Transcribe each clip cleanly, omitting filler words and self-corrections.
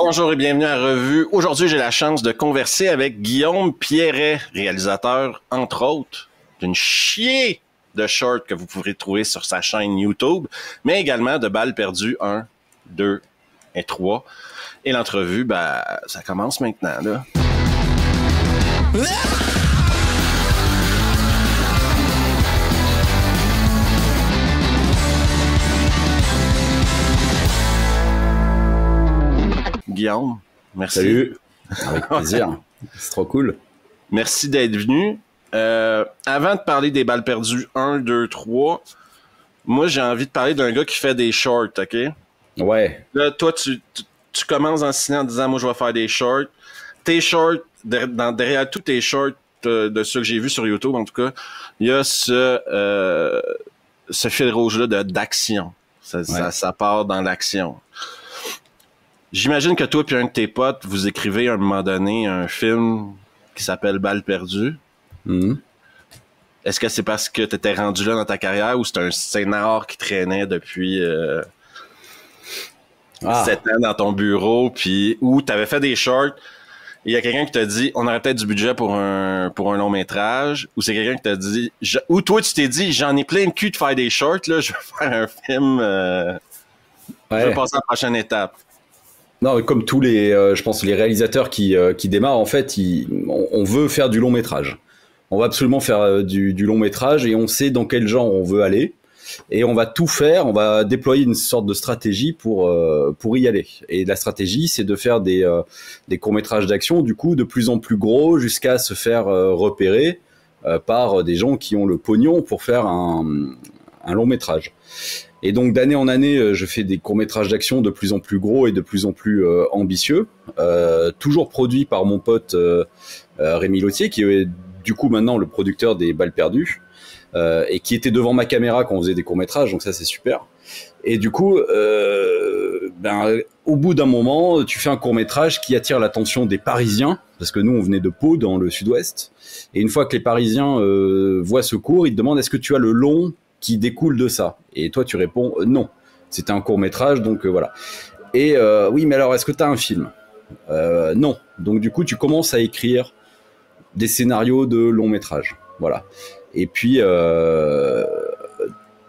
Bonjour et bienvenue à Revue. Aujourd'hui, j'ai la chance de converser avec Guillaume Pierret, réalisateur, entre autres, d'une chier de shorts que vous pourrez trouver sur sa chaîne YouTube, mais également de Balles perdues 1, 2 et 3. Et l'entrevue, ça commence maintenant, là. Guillaume, merci. Salut, avec plaisir, c'est trop cool. Merci d'être venu. Avant de parler des Balles perdues 1, 2, 3, moi j'ai envie de parler d'un gars qui fait des shorts, ok? Ouais. Là, toi, tu commences en ciné en disant, moi je vais faire des shorts. Tes shorts, derrière tous tes shorts de ceux que j'ai vus sur YouTube en tout cas, il y a ce fil rouge-là d'action. Ça part dans l'action. J'imagine que toi et un de tes potes, vous écrivez à un moment donné un film qui s'appelle Balles perdues. Mm-hmm. Est-ce que c'est parce que tu étais rendu là dans ta carrière ou c'est un scénar qui traînait depuis 7 ans dans ton bureau, puis où tu avais fait des shorts, il y a quelqu'un qui t'a dit on aurait peut-être du budget pour un long métrage, ou c'est quelqu'un qui t'a dit, ou toi tu t'es dit j'en ai plein le cul de faire des shorts, là, je vais faire un film, je vais passer à la prochaine étape. Non, comme tous les, je pense les réalisateurs qui démarrent, en fait, on veut faire du long métrage. On va absolument faire du long métrage et on sait dans quel genre on veut aller. Et on va tout faire, on va déployer une sorte de stratégie pour y aller. Et la stratégie, c'est de faire des courts-métrages d'action, du coup, de plus en plus gros, jusqu'à se faire repérer par des gens qui ont le pognon pour faire un long métrage. Et donc d'année en année, je fais des courts-métrages d'action de plus en plus gros et de plus en plus ambitieux, toujours produits par mon pote Rémi Lautier, qui est du coup maintenant le producteur des Balles perdues, et qui était devant ma caméra quand on faisait des courts-métrages, donc ça c'est super. Et du coup, au bout d'un moment, tu fais un court-métrage qui attire l'attention des Parisiens, parce que nous on venait de Pau dans le sud-ouest, et une fois que les Parisiens voient ce court, ils te demandent est-ce que tu as le long qui découle de ça. Et toi, tu réponds non. C'était un court-métrage, donc voilà. Et oui, mais alors, est-ce que tu as un film ? Non. Donc du coup, tu commences à écrire des scénarios de long-métrage. Voilà. Et puis,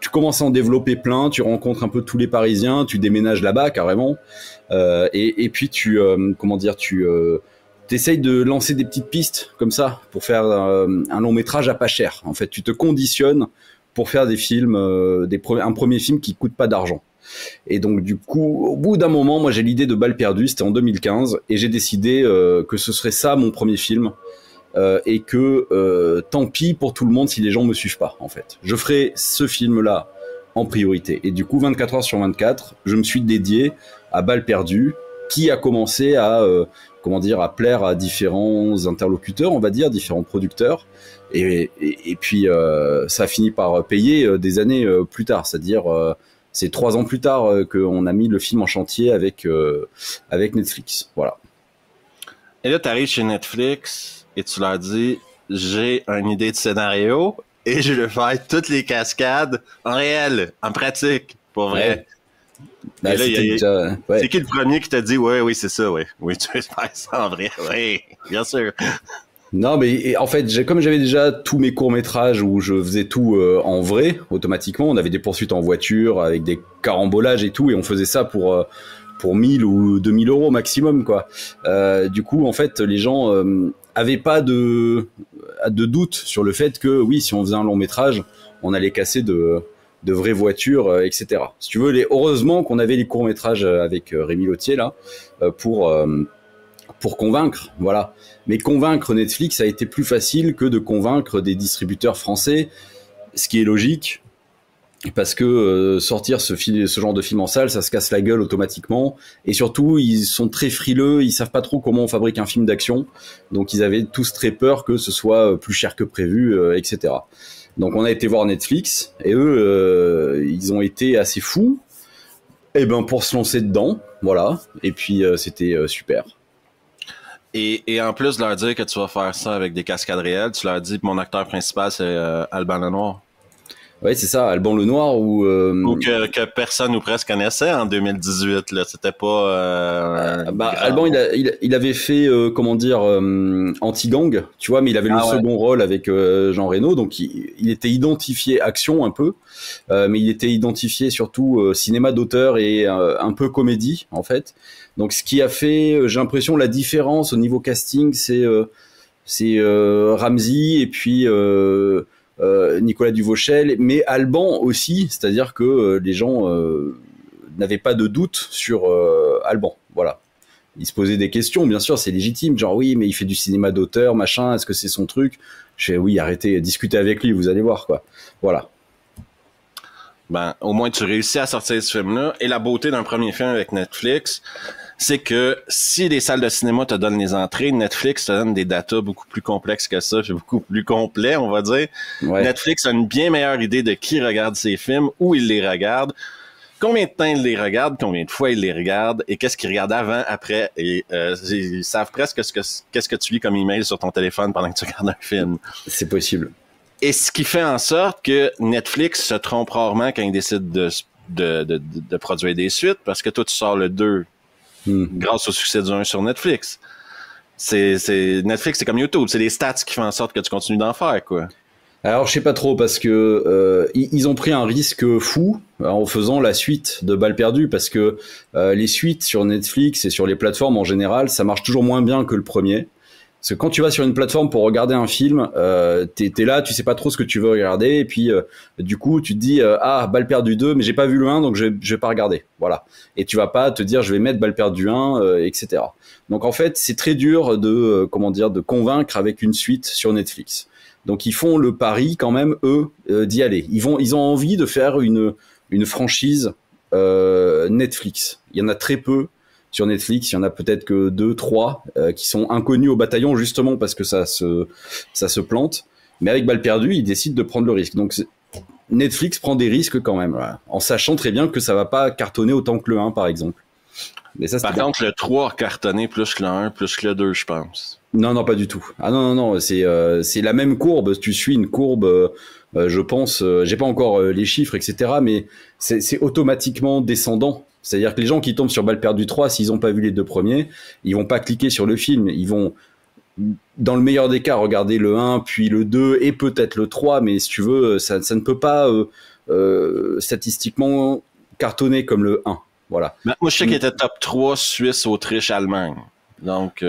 tu commences à en développer plein, tu rencontres un peu tous les Parisiens, tu déménages là-bas carrément. Et puis, tu essayes de lancer des petites pistes comme ça pour faire un long-métrage à pas cher. En fait, tu te conditionnes pour faire des films, un premier film qui coûte pas d'argent. Et donc du coup, au bout d'un moment, moi j'ai l'idée de Balles perdues, c'était en 2015, et j'ai décidé que ce serait ça mon premier film, et que tant pis pour tout le monde si les gens me suivent pas, en fait. Je ferai ce film-là en priorité. Et du coup, 24 heures sur 24, je me suis dédié à Balles perdues, qui a commencé à plaire à différents interlocuteurs, on va dire, différents producteurs. Et puis ça a fini par payer des années plus tard, c'est-à-dire c'est 3 ans plus tard qu'on a mis le film en chantier avec Netflix, voilà. Et là, tu arrives chez Netflix et tu leur dis j'ai une idée de scénario et je vais faire toutes les cascades en réel, en pratique, pour vrai. Ouais. Là, c'est qui le premier qui t'a dit oui, c'est ça, oui, tu veux faire ça en vrai, oui, bien sûr. Non, mais en fait, comme j'avais déjà tous mes courts-métrages où je faisais tout en vrai, automatiquement, on avait des poursuites en voiture avec des carambolages et tout, et on faisait ça pour 1000 ou 2000 euros maximum, quoi. Du coup, en fait, les gens avaient pas de doute sur le fait que, oui, si on faisait un long-métrage, on allait casser de vraies voitures, etc. Si tu veux, heureusement qu'on avait les courts-métrages avec Rémi Lautier, là, pour convaincre, voilà. Mais convaincre Netflix a été plus facile que de convaincre des distributeurs français, ce qui est logique, parce que sortir ce genre de film en salle, ça se casse la gueule automatiquement, et surtout ils sont très frileux, ils savent pas trop comment on fabrique un film d'action, donc ils avaient tous très peur que ce soit plus cher que prévu, etc. Donc on a été voir Netflix, et eux, ils ont été assez fous, pour se lancer dedans, voilà, et puis c'était super. Et en plus de leur dire que tu vas faire ça avec des cascades réelles, tu leur dis que mon acteur principal, c'est Alban Lenoir. Ouais, c'est ça, Alban Lenoir ou que personne ou presque connaissait en 2018. Là, c'était pas. Alban, il avait fait comment dire Anti-Gang, tu vois, mais il avait le second rôle avec Jean Reno, donc il était identifié action un peu, mais il était identifié surtout cinéma d'auteur et un peu comédie en fait. Donc ce qui a fait, j'ai l'impression, la différence au niveau casting, c'est Ramzy et puis Nicolas Duvauchel, mais Alban aussi, c'est-à-dire que les gens n'avaient pas de doute sur Alban, voilà. Ils se posaient des questions, bien sûr, c'est légitime, genre oui, mais il fait du cinéma d'auteur, machin, est-ce que c'est son truc? Je fais oui, arrêtez, discutez avec lui, vous allez voir, quoi. Voilà. Ben, au moins, tu réussis à sortir ce film-là, et la beauté d'un premier film avec Netflix, c'est que si les salles de cinéma te donnent les entrées, Netflix te donne des datas beaucoup plus complexes que ça, puis beaucoup plus complets, on va dire. Ouais. Netflix a une bien meilleure idée de qui regarde ces films, où il les regarde, combien de temps il les regarde, combien de fois il les regarde, et qu'est-ce qu'il regarde avant, après. Et ils savent presque qu'est-ce que tu lis comme email sur ton téléphone pendant que tu regardes un film. C'est possible. Et ce qui fait en sorte que Netflix se trompe rarement quand il décide de produire des suites, parce que toi, tu sors le 2 grâce au succès du 1 sur Netflix. Netflix, c'est comme YouTube, c'est les stats qui font en sorte que tu continues d'en faire, quoi. Alors je sais pas trop parce que ils ont pris un risque fou en faisant la suite de Balles perdues, parce que les suites sur Netflix et sur les plateformes en général, ça marche toujours moins bien que le premier. Parce que quand tu vas sur une plateforme pour regarder un film, t'es là, tu sais pas trop ce que tu veux regarder, et puis du coup tu te dis Balles perdues 2, mais j'ai pas vu le 1, donc je vais pas regarder. Voilà. Et tu vas pas te dire je vais mettre Balles perdues 1, etc. Donc en fait c'est très dur de de convaincre avec une suite sur Netflix. Donc ils font le pari quand même eux d'y aller. Ils ont envie de faire une franchise Netflix. Il y en a très peu sur Netflix, il y en a peut-être que 2, 3 qui sont inconnus au bataillon justement parce que ça se plante. Mais avec Balles perdues, ils décident de prendre le risque. Donc Netflix prend des risques quand même, voilà, en sachant très bien que ça va pas cartonner autant que le 1 par exemple. Mais ça, par contre, le 3 a cartonné plus que le 1, plus que le 2, je pense. Non, pas du tout. Ah non, c'est la même courbe. Tu suis une courbe, je pense, j'ai pas encore les chiffres, etc. Mais c'est automatiquement descendant. C'est-à-dire que les gens qui tombent sur Balles perdues 3, s'ils n'ont pas vu les deux premiers, ils vont pas cliquer sur le film. Ils vont, dans le meilleur des cas, regarder le 1, puis le 2 et peut-être le 3. Mais si tu veux, ça ne peut pas statistiquement cartonner comme le 1. Voilà. Ben, moi, je sais qu'il était top 3 Suisse, Autriche, Allemagne. Donc,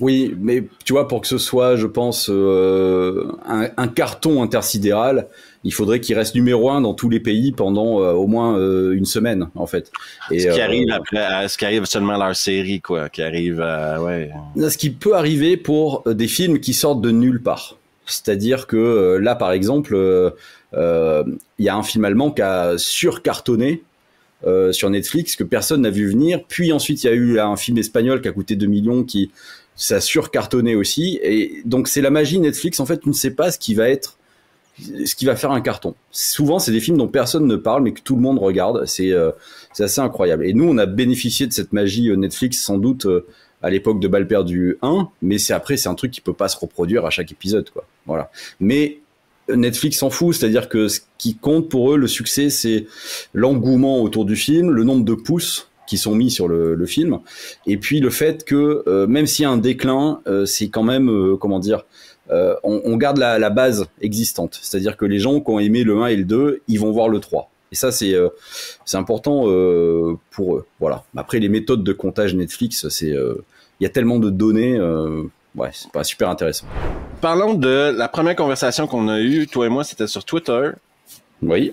oui, mais tu vois, pour que ce soit, je pense, un carton intersidéral, il faudrait qu'il reste numéro 1 dans tous les pays pendant au moins une semaine, en fait. Et, ce qui arrive seulement à leur série, quoi, qui arrive à, ouais. Ce qui peut arriver pour des films qui sortent de nulle part. C'est-à-dire que là, par exemple, y a un film allemand qui a surcartonné sur Netflix que personne n'a vu venir, puis ensuite il y a eu un film espagnol qui a coûté 2 millions qui ça surcartonné aussi, et donc c'est la magie Netflix, en fait tu ne sais pas ce qui va faire un carton. Souvent c'est des films dont personne ne parle mais que tout le monde regarde, c'est assez incroyable, et nous on a bénéficié de cette magie Netflix sans doute à l'époque de Balles perdues 1, mais c'est un truc qui peut pas se reproduire à chaque épisode, quoi. Voilà. Mais Netflix s'en fout, c'est-à-dire que ce qui compte pour eux, le succès, c'est l'engouement autour du film, le nombre de pouces qui sont mis sur le film, et puis le fait que même s'il y a un déclin, c'est quand même, on garde la base existante, c'est-à-dire que les gens qui ont aimé le 1 et le 2, ils vont voir le 3. Et ça, c'est important pour eux. Voilà. Après, les méthodes de comptage Netflix, il y a tellement de données, ouais, c'est pas super intéressant. Parlons de la première conversation qu'on a eue, toi et moi, c'était sur Twitter. Oui.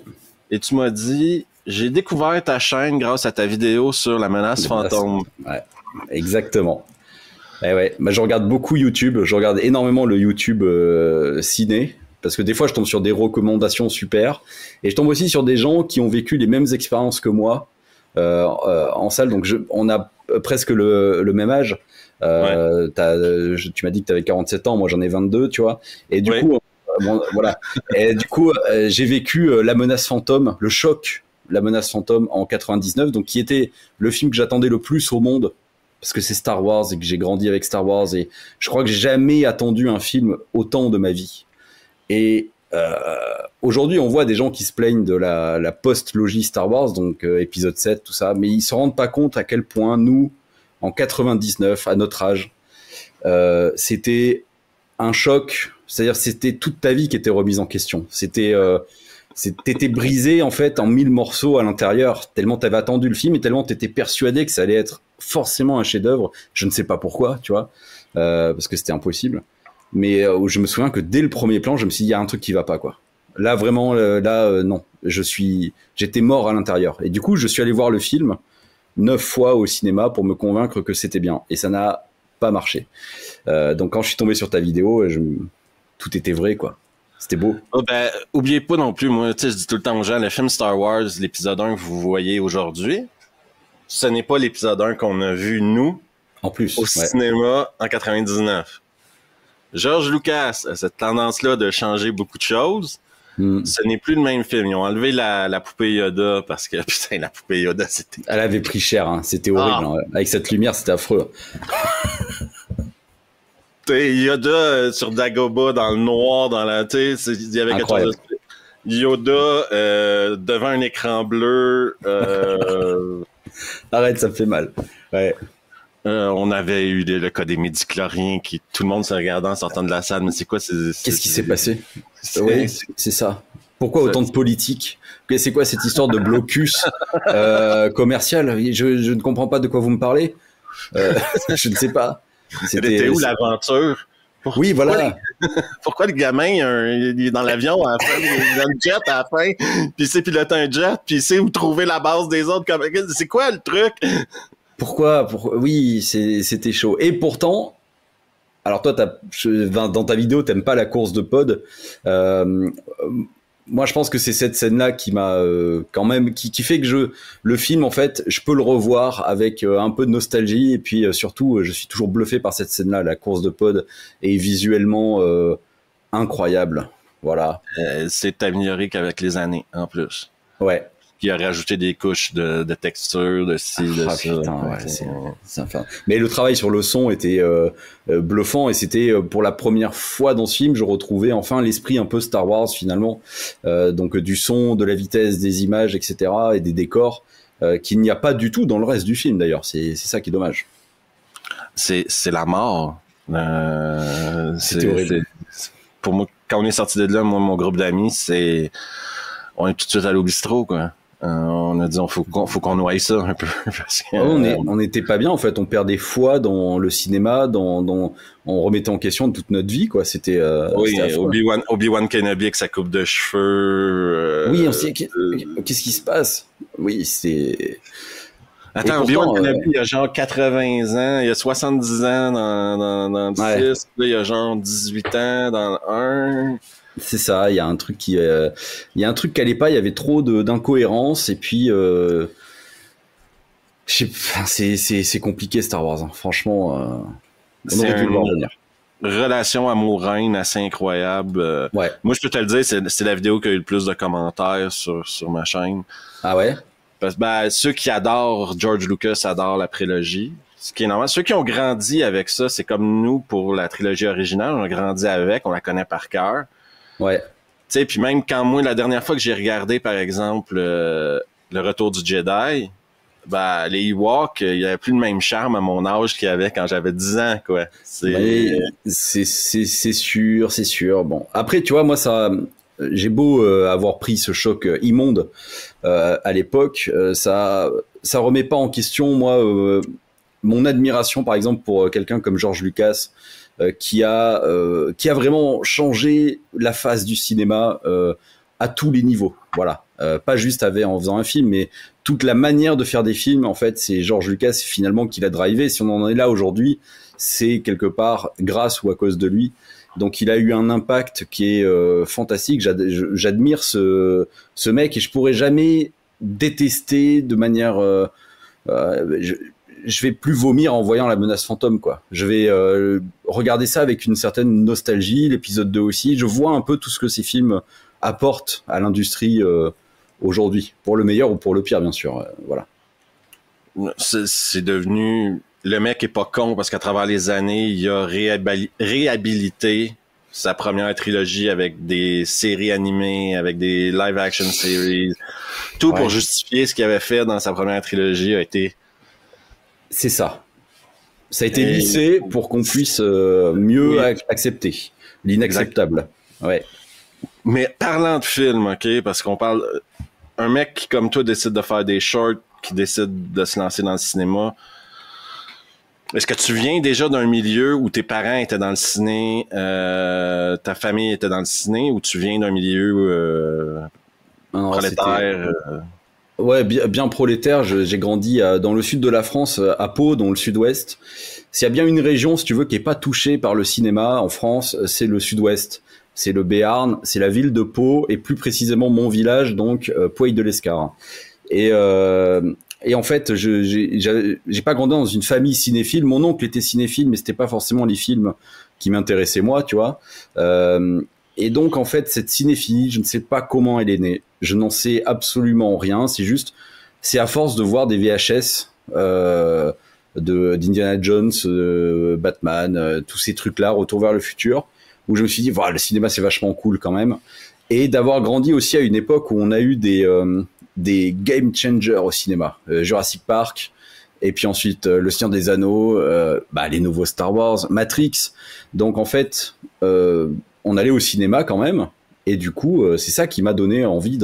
Et tu m'as dit, j'ai découvert ta chaîne grâce à ta vidéo sur la menace fantôme. Ouais, exactement. Ouais. Bah, je regarde beaucoup YouTube, je regarde énormément le YouTube ciné, parce que des fois je tombe sur des recommandations super, et je tombe aussi sur des gens qui ont vécu les mêmes expériences que moi en salle, donc on a presque le même âge. Ouais. Tu m'as dit que tu avais 47 ans, moi j'en ai 22, tu vois. Et du coup, voilà. Et du coup, j'ai vécu La Menace Fantôme, le choc, La Menace Fantôme en 99, donc qui était le film que j'attendais le plus au monde, parce que c'est Star Wars et que j'ai grandi avec Star Wars, et je crois que j'ai jamais attendu un film autant de ma vie. Et Aujourd'hui, on voit des gens qui se plaignent de la post-logie Star Wars, donc épisode 7, tout ça, mais ils se rendent pas compte à quel point nous, en 99, à notre âge, c'était un choc. C'est-à-dire, c'était toute ta vie qui était remise en question. T'étais brisé en fait en 1000 morceaux à l'intérieur, tellement t'avais attendu le film et tellement t'étais persuadé que ça allait être forcément un chef-d'œuvre. Je ne sais pas pourquoi, tu vois, parce que c'était impossible. Mais je me souviens que dès le premier plan, je me suis dit, il y a un truc qui va pas, quoi. Là, vraiment, non. J'étais mort à l'intérieur. Et du coup, je suis allé voir le film 9 fois au cinéma pour me convaincre que c'était bien. Et ça n'a pas marché. Donc, quand je suis tombé sur ta vidéo, tout était vrai, quoi. C'était beau. Oh, ben, oubliez pas non plus, moi, tu sais, je dis tout le temps aux gens, le film Star Wars, l'épisode 1 que vous voyez aujourd'hui, ce n'est pas l'épisode 1 qu'on a vu, nous, en plus, au cinéma en 99. George Lucas a cette tendance-là de changer beaucoup de choses. Ce n'est plus le même film. Ils ont enlevé la poupée Yoda parce que, putain, la poupée Yoda, c'était... Elle avait pris cher, hein. C'était horrible. Hein. Avec cette lumière, c'était affreux. Yoda sur Dagobah dans le noir, dans la... Il y avait quelque chose de... Yoda devant un écran bleu. Arrête, ça me fait mal. Ouais. On avait eu le cas des midi-chloriens qui tout le monde se regardait en sortant de la salle. Mais c'est quoi? Qu'est-ce qui s'est passé? Oui, c'est ça. Pourquoi autant de politique? C'est quoi cette histoire de blocus commercial? Je ne comprends pas de quoi vous me parlez. Je ne sais pas. C'était où l'aventure? Oui, voilà. Pourquoi le gamin, il est dans l'avion à la fin, il est dans le jet à la fin, puis il sait piloter un jet, puis il sait où trouver la base des autres. C'est quoi le truc? Pourquoi? Oui, c'était chaud. Et pourtant, alors toi, dans ta vidéo, t'aimes pas la course de pod. Moi, je pense que c'est cette scène-là qui m'a quand même, qui fait que le film, en fait, je peux le revoir avec un peu de nostalgie. Et puis surtout, je suis toujours bluffé par cette scène-là. La course de pod est visuellement incroyable. Voilà. C'est amélioré qu'avec les années, en plus. Ouais. Qui a rajouté des couches de texture, de ci, de ça. Putain, ouais, c'est infernal. Mais le travail sur le son était bluffant et c'était pour la première fois dans ce film, je retrouvais enfin l'esprit un peu Star Wars finalement. Donc du son, de la vitesse des images, etc. et des décors qu'il n'y a pas du tout dans le reste du film d'ailleurs. C'est ça qui est dommage. C'est la mort. C'était horrible. Pour moi, quand on est sorti de là, moi, mon groupe d'amis, on est tout de suite allé au bistrot, quoi. On a dit, faut qu'on noie ça un peu. Parce que, on n'était pas bien, en fait. On perdait foi dans le cinéma, on remettait en question toute notre vie, quoi. C'était, oui, Obi-Wan Kenobi avec sa coupe de cheveux. Oui, on s'est dit, qu'est-ce qui se passe? Oui, c'est... Attends, Obi-Wan Kenobi, il y a genre 80 ans, il y a 70 ans dans le 6, là, il y a genre 18 ans dans le 1. C'est ça, il y a un truc qui allait pas, il y avait trop d'incohérences et puis c'est compliqué Star Wars, hein. Franchement, on aurait dû le voir venir. Relation amour-reine assez incroyable. Ouais. Moi, je peux te le dire, c'est la vidéo qui a eu le plus de commentaires sur ma chaîne. Ah ouais? Parce que ceux qui adorent George Lucas adorent la prélogie. Ce qui est normal. Ceux qui ont grandi avec ça, c'est comme nous pour la trilogie originale. On a grandi avec, on la connaît par cœur. Ouais. Tu sais, puis même quand moi, la dernière fois que j'ai regardé, par exemple, le Retour du Jedi, les Ewoks, il y avait plus le même charme à mon âge qu'il y avait quand j'avais 10 ans, quoi. C'est sûr. Bon. Après, tu vois, moi, j'ai beau avoir pris ce choc immonde à l'époque, ça remet pas en question, moi, mon admiration, par exemple, pour quelqu'un comme George Lucas, qui a vraiment changé la face du cinéma à tous les niveaux. Voilà, pas juste en faisant un film, mais toute la manière de faire des films. En fait, c'est George Lucas finalement qui l'a drivé. Si on en est là aujourd'hui, c'est quelque part grâce ou à cause de lui. Donc, il a eu un impact qui est fantastique. J'admire ce mec et je pourrais jamais détester de manière. Je vais plus vomir en voyant La Menace Fantôme, quoi. Je vais regarder ça avec une certaine nostalgie, l'épisode 2 aussi. Je vois un peu tout ce que ces films apportent à l'industrie aujourd'hui, pour le meilleur ou pour le pire, bien sûr. Voilà. C'est devenu... Le mec est pas con parce qu'à travers les années, il a réhabilité sa première trilogie avec des séries animées, avec des live-action series. Tout pour justifier ce qu'il avait fait dans sa première trilogie a été... C'est ça. Ça a été lissé pour qu'on puisse mieux accepter l'inacceptable. Ouais. Mais parlant de film, OK, parce qu'on parle... Un mec qui, comme toi, décide de faire des shorts, qui décide de se lancer dans le cinéma, est-ce que tu viens déjà d'un milieu où tes parents étaient dans le ciné, ta famille était dans le ciné, ou tu viens d'un milieu prolétaire? Ouais, bien prolétaire. J'ai grandi dans le sud de la France, à Pau, dans le sud-ouest. S'il y a bien une région, si tu veux, qui est pas touchée par le cinéma en France, c'est le sud-ouest. C'est le Béarn, c'est la ville de Pau, et plus précisément mon village, donc Pouaille-de-l'Escar. Et en fait, j'ai pas grandi dans une famille cinéphile. Mon oncle était cinéphile, mais c'était pas forcément les films qui m'intéressaient moi, tu vois. Et donc, en fait, cette cinéphilie, je ne sais pas comment elle est née. Je n'en sais absolument rien. C'est à force de voir des VHS d'Indiana Jones, Batman, tous ces trucs-là, Retour vers le futur, où je me suis dit, voilà, le cinéma, c'est vachement cool quand même. Et d'avoir grandi aussi à une époque où on a eu des game changers au cinéma. Jurassic Park, et puis ensuite Le Seigneur des Anneaux, les nouveaux Star Wars, Matrix. Donc en fait, on allait au cinéma quand même, et du coup, c'est ça qui m'a donné envie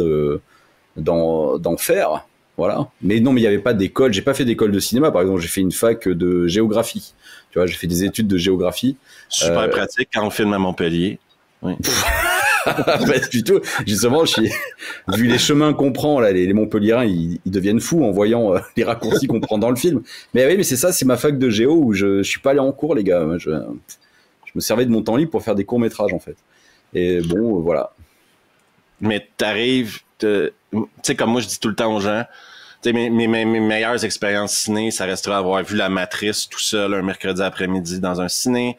d'en faire. Voilà. Mais non, mais il n'y avait pas d'école. J'ai pas fait d'école de cinéma. Par exemple, j'ai fait une fac de géographie. Tu vois, j'ai fait des études de géographie. Super pratique quand on filme à Montpellier. Oui. Plutôt, justement, vu les chemins qu'on prend, là, les Montpelliérains, ils deviennent fous en voyant les raccourcis qu'on prend dans le film. Mais oui, mais c'est ça, c'est ma fac de géo où je suis pas allé en cours, les gars. Je me servais de mon temps libre pour faire des courts-métrages, en fait. Et bon, voilà. Mais t'arrives, tu sais, comme moi, je dis tout le temps aux gens, tu sais, mes meilleures expériences ciné, ça restera avoir vu La Matrice tout seul un mercredi après-midi dans un ciné.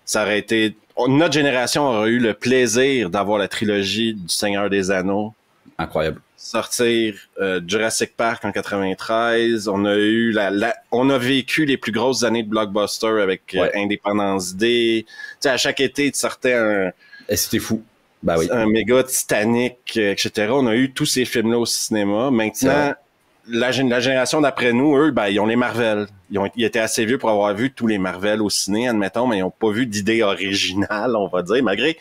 Ça aurait été... Notre génération aura eu le plaisir d'avoir la trilogie du Seigneur des Anneaux. Incroyable. Sortir Jurassic Park en 93. On a eu on a vécu les plus grosses années de blockbuster avec Independence Day. Tu sais, à chaque été, tu sortais Et c'était fou. Bah oui. Un méga Titanic, etc. On a eu tous ces films-là au cinéma. Maintenant, la génération d'après nous, eux, ils ont les Marvel. Ils étaient assez vieux pour avoir vu tous les Marvel au ciné, admettons, mais ils n'ont pas vu d'idée originale, on va dire, malgré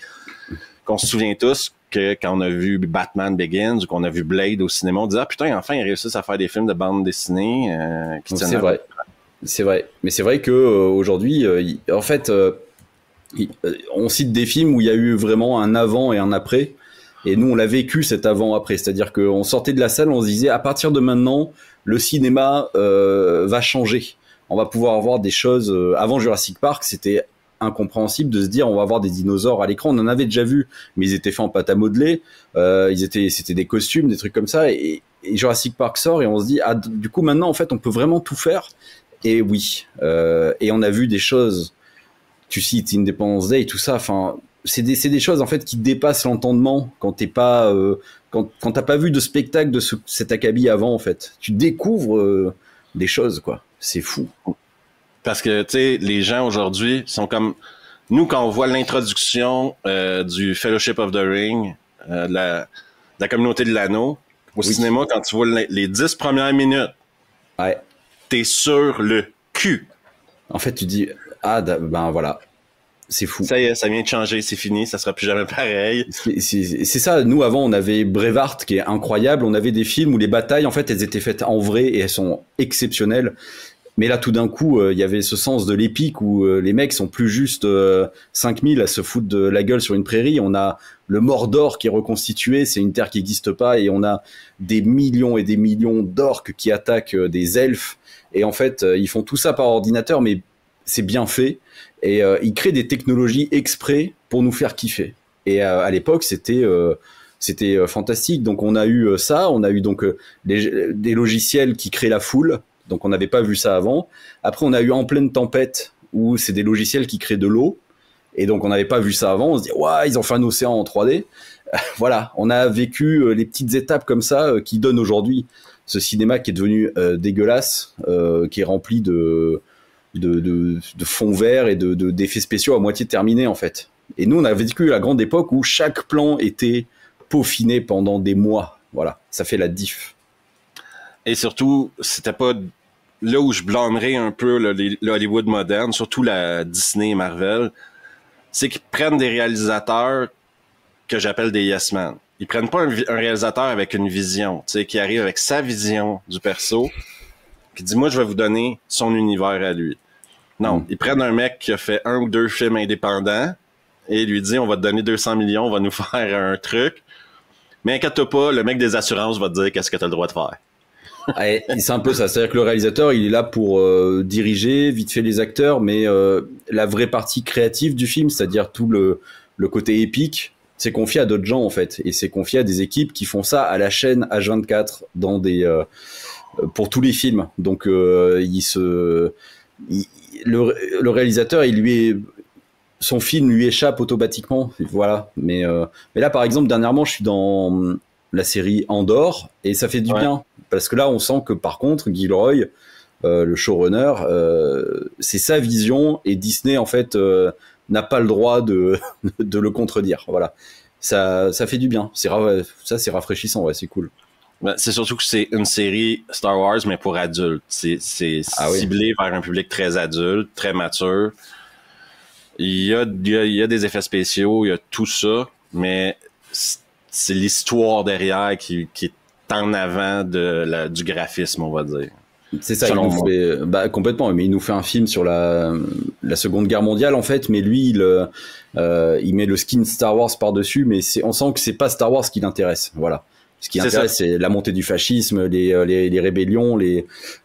qu'on se souvient tous que quand on a vu Batman Begins ou qu'on a vu Blade au cinéma, on disait « Ah putain, enfin, ils réussissent à faire des films de bande dessinée qui tiennent. » C'est vrai. C'est vrai. Mais c'est vrai que aujourd'hui, en fait, on cite des films où il y a eu vraiment un avant et un après. Et nous, on l'a vécu cet avant-après. C'est-à-dire qu'on sortait de la salle, on se disait, à partir de maintenant, le cinéma va changer. On va pouvoir avoir des choses... avant Jurassic Park, c'était incompréhensible de se dire, on va avoir des dinosaures à l'écran. On en avait déjà vu, mais ils étaient faits en pâte à modeler. C'était des costumes, des trucs comme ça. Et Jurassic Park sort et on se dit, ah, du coup, maintenant, en fait, on peut vraiment tout faire. Et oui. Et on a vu des choses... Tu cites Independence Day, tout ça, enfin... C'est des choses en fait qui dépassent l'entendement quand t'es pas quand t'as pas vu de spectacle de cet acabit avant en fait. Tu découvres des choses quoi. C'est fou. Parce que tu sais les gens aujourd'hui sont comme nous quand on voit l'introduction du Fellowship of the Ring, de la communauté de l'anneau au cinéma quand tu vois les 10 premières minutes. Ouais. T'es sur le cul. En fait tu dis ah ben voilà. C'est fou. Ça y est, ça vient de changer, c'est fini, ça sera plus jamais pareil. C'est ça. Nous, avant, on avait Braveheart qui est incroyable. On avait des films où les batailles, en fait, elles étaient faites en vrai et elles sont exceptionnelles. Mais là, tout d'un coup, il y avait ce sens de l'épique où les mecs sont plus juste 5000 à se foutre de la gueule sur une prairie. On a le Mordor qui est reconstitué, c'est une terre qui n'existe pas, et on a des millions et des millions d'orques qui attaquent des elfes. Et en fait, ils font tout ça par ordinateur, mais c'est bien fait. Et ils créent des technologies exprès pour nous faire kiffer. Et à l'époque, c'était fantastique. Donc on a eu ça, on a eu donc des logiciels qui créent la foule. Donc on n'avait pas vu ça avant. Après, on a eu En pleine tempête, où c'est des logiciels qui créent de l'eau. Et donc on n'avait pas vu ça avant. On se dit, ouais, ils ont fait un océan en 3D. Voilà, on a vécu les petites étapes comme ça qui donnent aujourd'hui ce cinéma qui est devenu dégueulasse, qui est rempli de fonds verts et d'effets spéciaux à moitié terminés en fait. Et nous, on a vécu la grande époque où chaque plan était peaufiné pendant des mois. Voilà, ça fait la diff. Et surtout, c'était pas là où je blâmerais un peu le Hollywood moderne, surtout la Disney et Marvel, c'est qu'ils prennent des réalisateurs que j'appelle des yes men. Ils prennent pas un réalisateur avec une vision, tu sais, qui arrive avec sa vision du perso, qui dit, moi, je vais vous donner son univers à lui. Non, ils prennent un mec qui a fait 1 ou 2 films indépendants et il lui dit, on va te donner 200 millions, on va nous faire un truc. Mais inquiète-toi pas, le mec des assurances va te dire qu'est-ce que tu as le droit de faire. Ouais, c'est un peu ça, c'est-à-dire que le réalisateur, il est là pour diriger vite fait les acteurs, mais la vraie partie créative du film, c'est-à-dire tout le côté épique, c'est confié à d'autres gens en fait, et c'est confié à des équipes qui font ça à la chaîne H24 dans pour tous les films. Donc le réalisateur, son film lui échappe automatiquement, voilà. Mais là, par exemple, dernièrement, je suis dans la série Andor et ça fait du bien parce que là, on sent que par contre, Gilroy, le showrunner, c'est sa vision et Disney en fait n'a pas le droit de le contredire. Voilà, ça fait du bien. C'est rafraîchissant, ouais, c'est cool. C'est surtout que c'est une série Star Wars, mais pour adultes. C'est ciblé vers un public très adulte, très mature. Il y a des effets spéciaux, il y a tout ça, mais c'est l'histoire derrière qui est en avant du graphisme, on va dire. C'est ça, complètement. Mais il nous fait un film sur la Seconde Guerre mondiale en fait, mais lui il met le skin Star Wars par-dessus, mais on sent que c'est pas Star Wars qui l'intéresse. Voilà. Ce qui l'intéresse, c'est la montée du fascisme, les rébellions,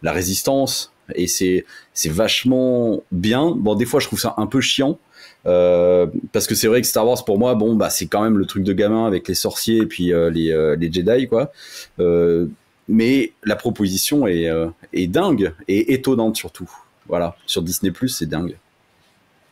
la résistance, et c'est vachement bien. Bon, des fois je trouve ça un peu chiant. Parce que c'est vrai que Star Wars pour moi, bon bah c'est quand même le truc de gamin avec les sorciers et puis les Jedi quoi. Mais la proposition est dingue et étonnante surtout. Voilà, sur Disney+, c'est dingue.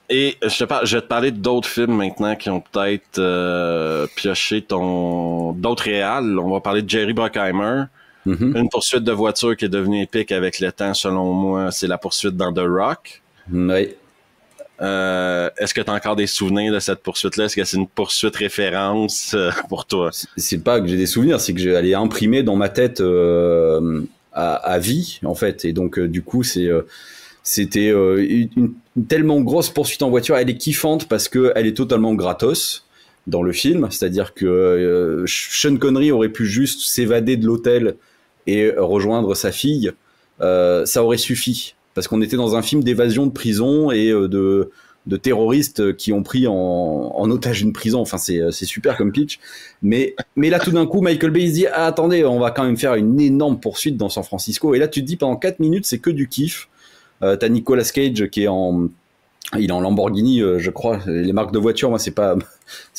Et je vais te parler d'autres films maintenant qui ont peut-être pioché d'autres réals. On va parler de Jerry Bruckheimer. Mm-hmm. Une poursuite de voiture qui est devenue épique avec le temps, selon moi, c'est la poursuite dans The Rock. Oui. Est-ce que tu as encore des souvenirs de cette poursuite-là? Est-ce que c'est une poursuite référence pour toi? C'est pas que j'ai des souvenirs, c'est que elle est imprimée dans ma tête à vie, en fait. Et donc, du coup, c'était une tellement grosse poursuite en voiture. Elle est kiffante parce qu'elle est totalement gratos dans le film. C'est-à-dire que Sean Connery aurait pu juste s'évader de l'hôtel et rejoindre sa fille. Ça aurait suffi. Parce qu'on était dans un film d'évasion de prison et de terroristes qui ont pris en otage une prison. Enfin, c'est super comme pitch. Mais là, tout d'un coup, Michael Bay il se dit, ah, attendez, on va quand même faire une énorme poursuite dans San Francisco. Et là, tu te dis, pendant 4 minutes, c'est que du kiff. T'as Nicolas Cage qui est il est en Lamborghini, je crois. Les marques de voitures, moi, c'est pas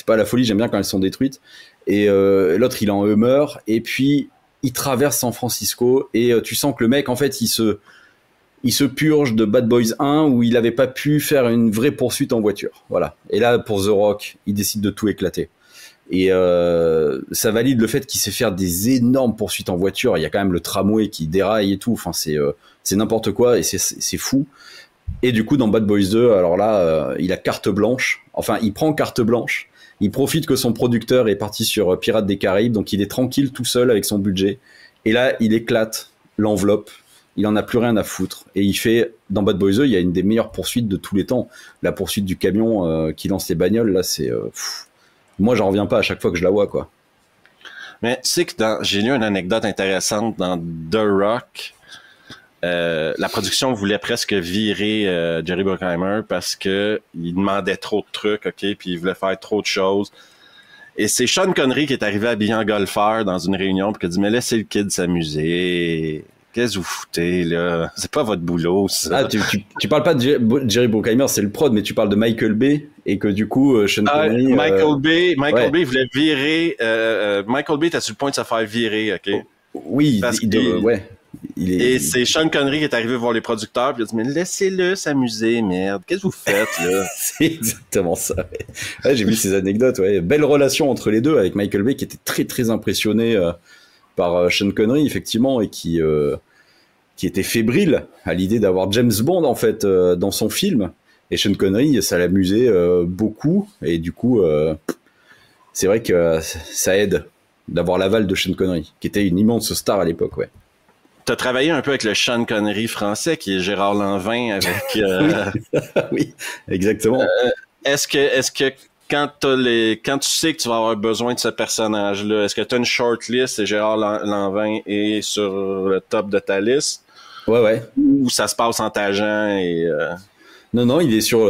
la folie. J'aime bien quand elles sont détruites. Et l'autre, il est en Hummer. Et puis, il traverse San Francisco. Et tu sens que le mec, en fait, il se purge de Bad Boys 1 où il avait pas pu faire une vraie poursuite en voiture. Voilà. Et là, pour The Rock, il décide de tout éclater. Et ça valide le fait qu'il sait faire des énormes poursuites en voiture. Il y a quand même le tramway qui déraille et tout. Enfin, c'est n'importe quoi et c'est fou. Et du coup, dans Bad Boys 2, alors là, il a carte blanche. Enfin, il prend carte blanche. Il profite que son producteur est parti sur Pirates des Caraïbes, donc il est tranquille tout seul avec son budget. Et là, il éclate l'enveloppe. Il en a plus rien à foutre. Et il fait, dans Bad Boys 2, il y a une des meilleures poursuites de tous les temps. La poursuite du camion qui lance les bagnoles, là, c'est... moi, j'en reviens pas à chaque fois que je la vois, quoi. Mais tu sais que j'ai lu une anecdote intéressante dans The Rock. La production voulait presque virer Jerry Bruckheimer parce que il demandait trop de trucs, ok, puis il voulait faire trop de choses. Et c'est Sean Connery qui est arrivé habillé en golfeur dans une réunion puis qui a dit, mais laissez le kid s'amuser. Qu'est-ce que vous foutez, là? C'est pas votre boulot, ça. Ah, tu parles pas de Jerry Bruckheimer, c'est le prod, mais tu parles de Michael Bay, et que du coup, Sean Connery... Michael Bay voulait virer... Michael Bay était sur le point de se faire virer, OK? Oui, Et c'est Sean Connery qui est arrivé voir les producteurs, puis il a dit, mais laissez-le s'amuser, merde. Qu'est-ce que vous faites, là? C'est exactement ça. Ouais, j'ai vu ces anecdotes, ouais. Belle relation entre les deux, avec Michael Bay, qui était très, très impressionné... par Sean Connery, effectivement, et qui était fébrile à l'idée d'avoir James Bond, en fait, dans son film. Et Sean Connery, ça l'amusait beaucoup. Et du coup, c'est vrai que ça aide d'avoir l'aval de Sean Connery, qui était une immense star à l'époque, ouais. T'as travaillé un peu avec le Sean Connery français, qui est Gérard Lanvin, avec... Oui. Oui, exactement. Est-ce que quand tu sais que tu vas avoir besoin de ce personnage-là, est-ce que tu as une shortlist et Gérard Lanvin est sur le top de ta liste? Ouais, ouais. Ou ça se passe en t'agent et... Non, non, il est sur.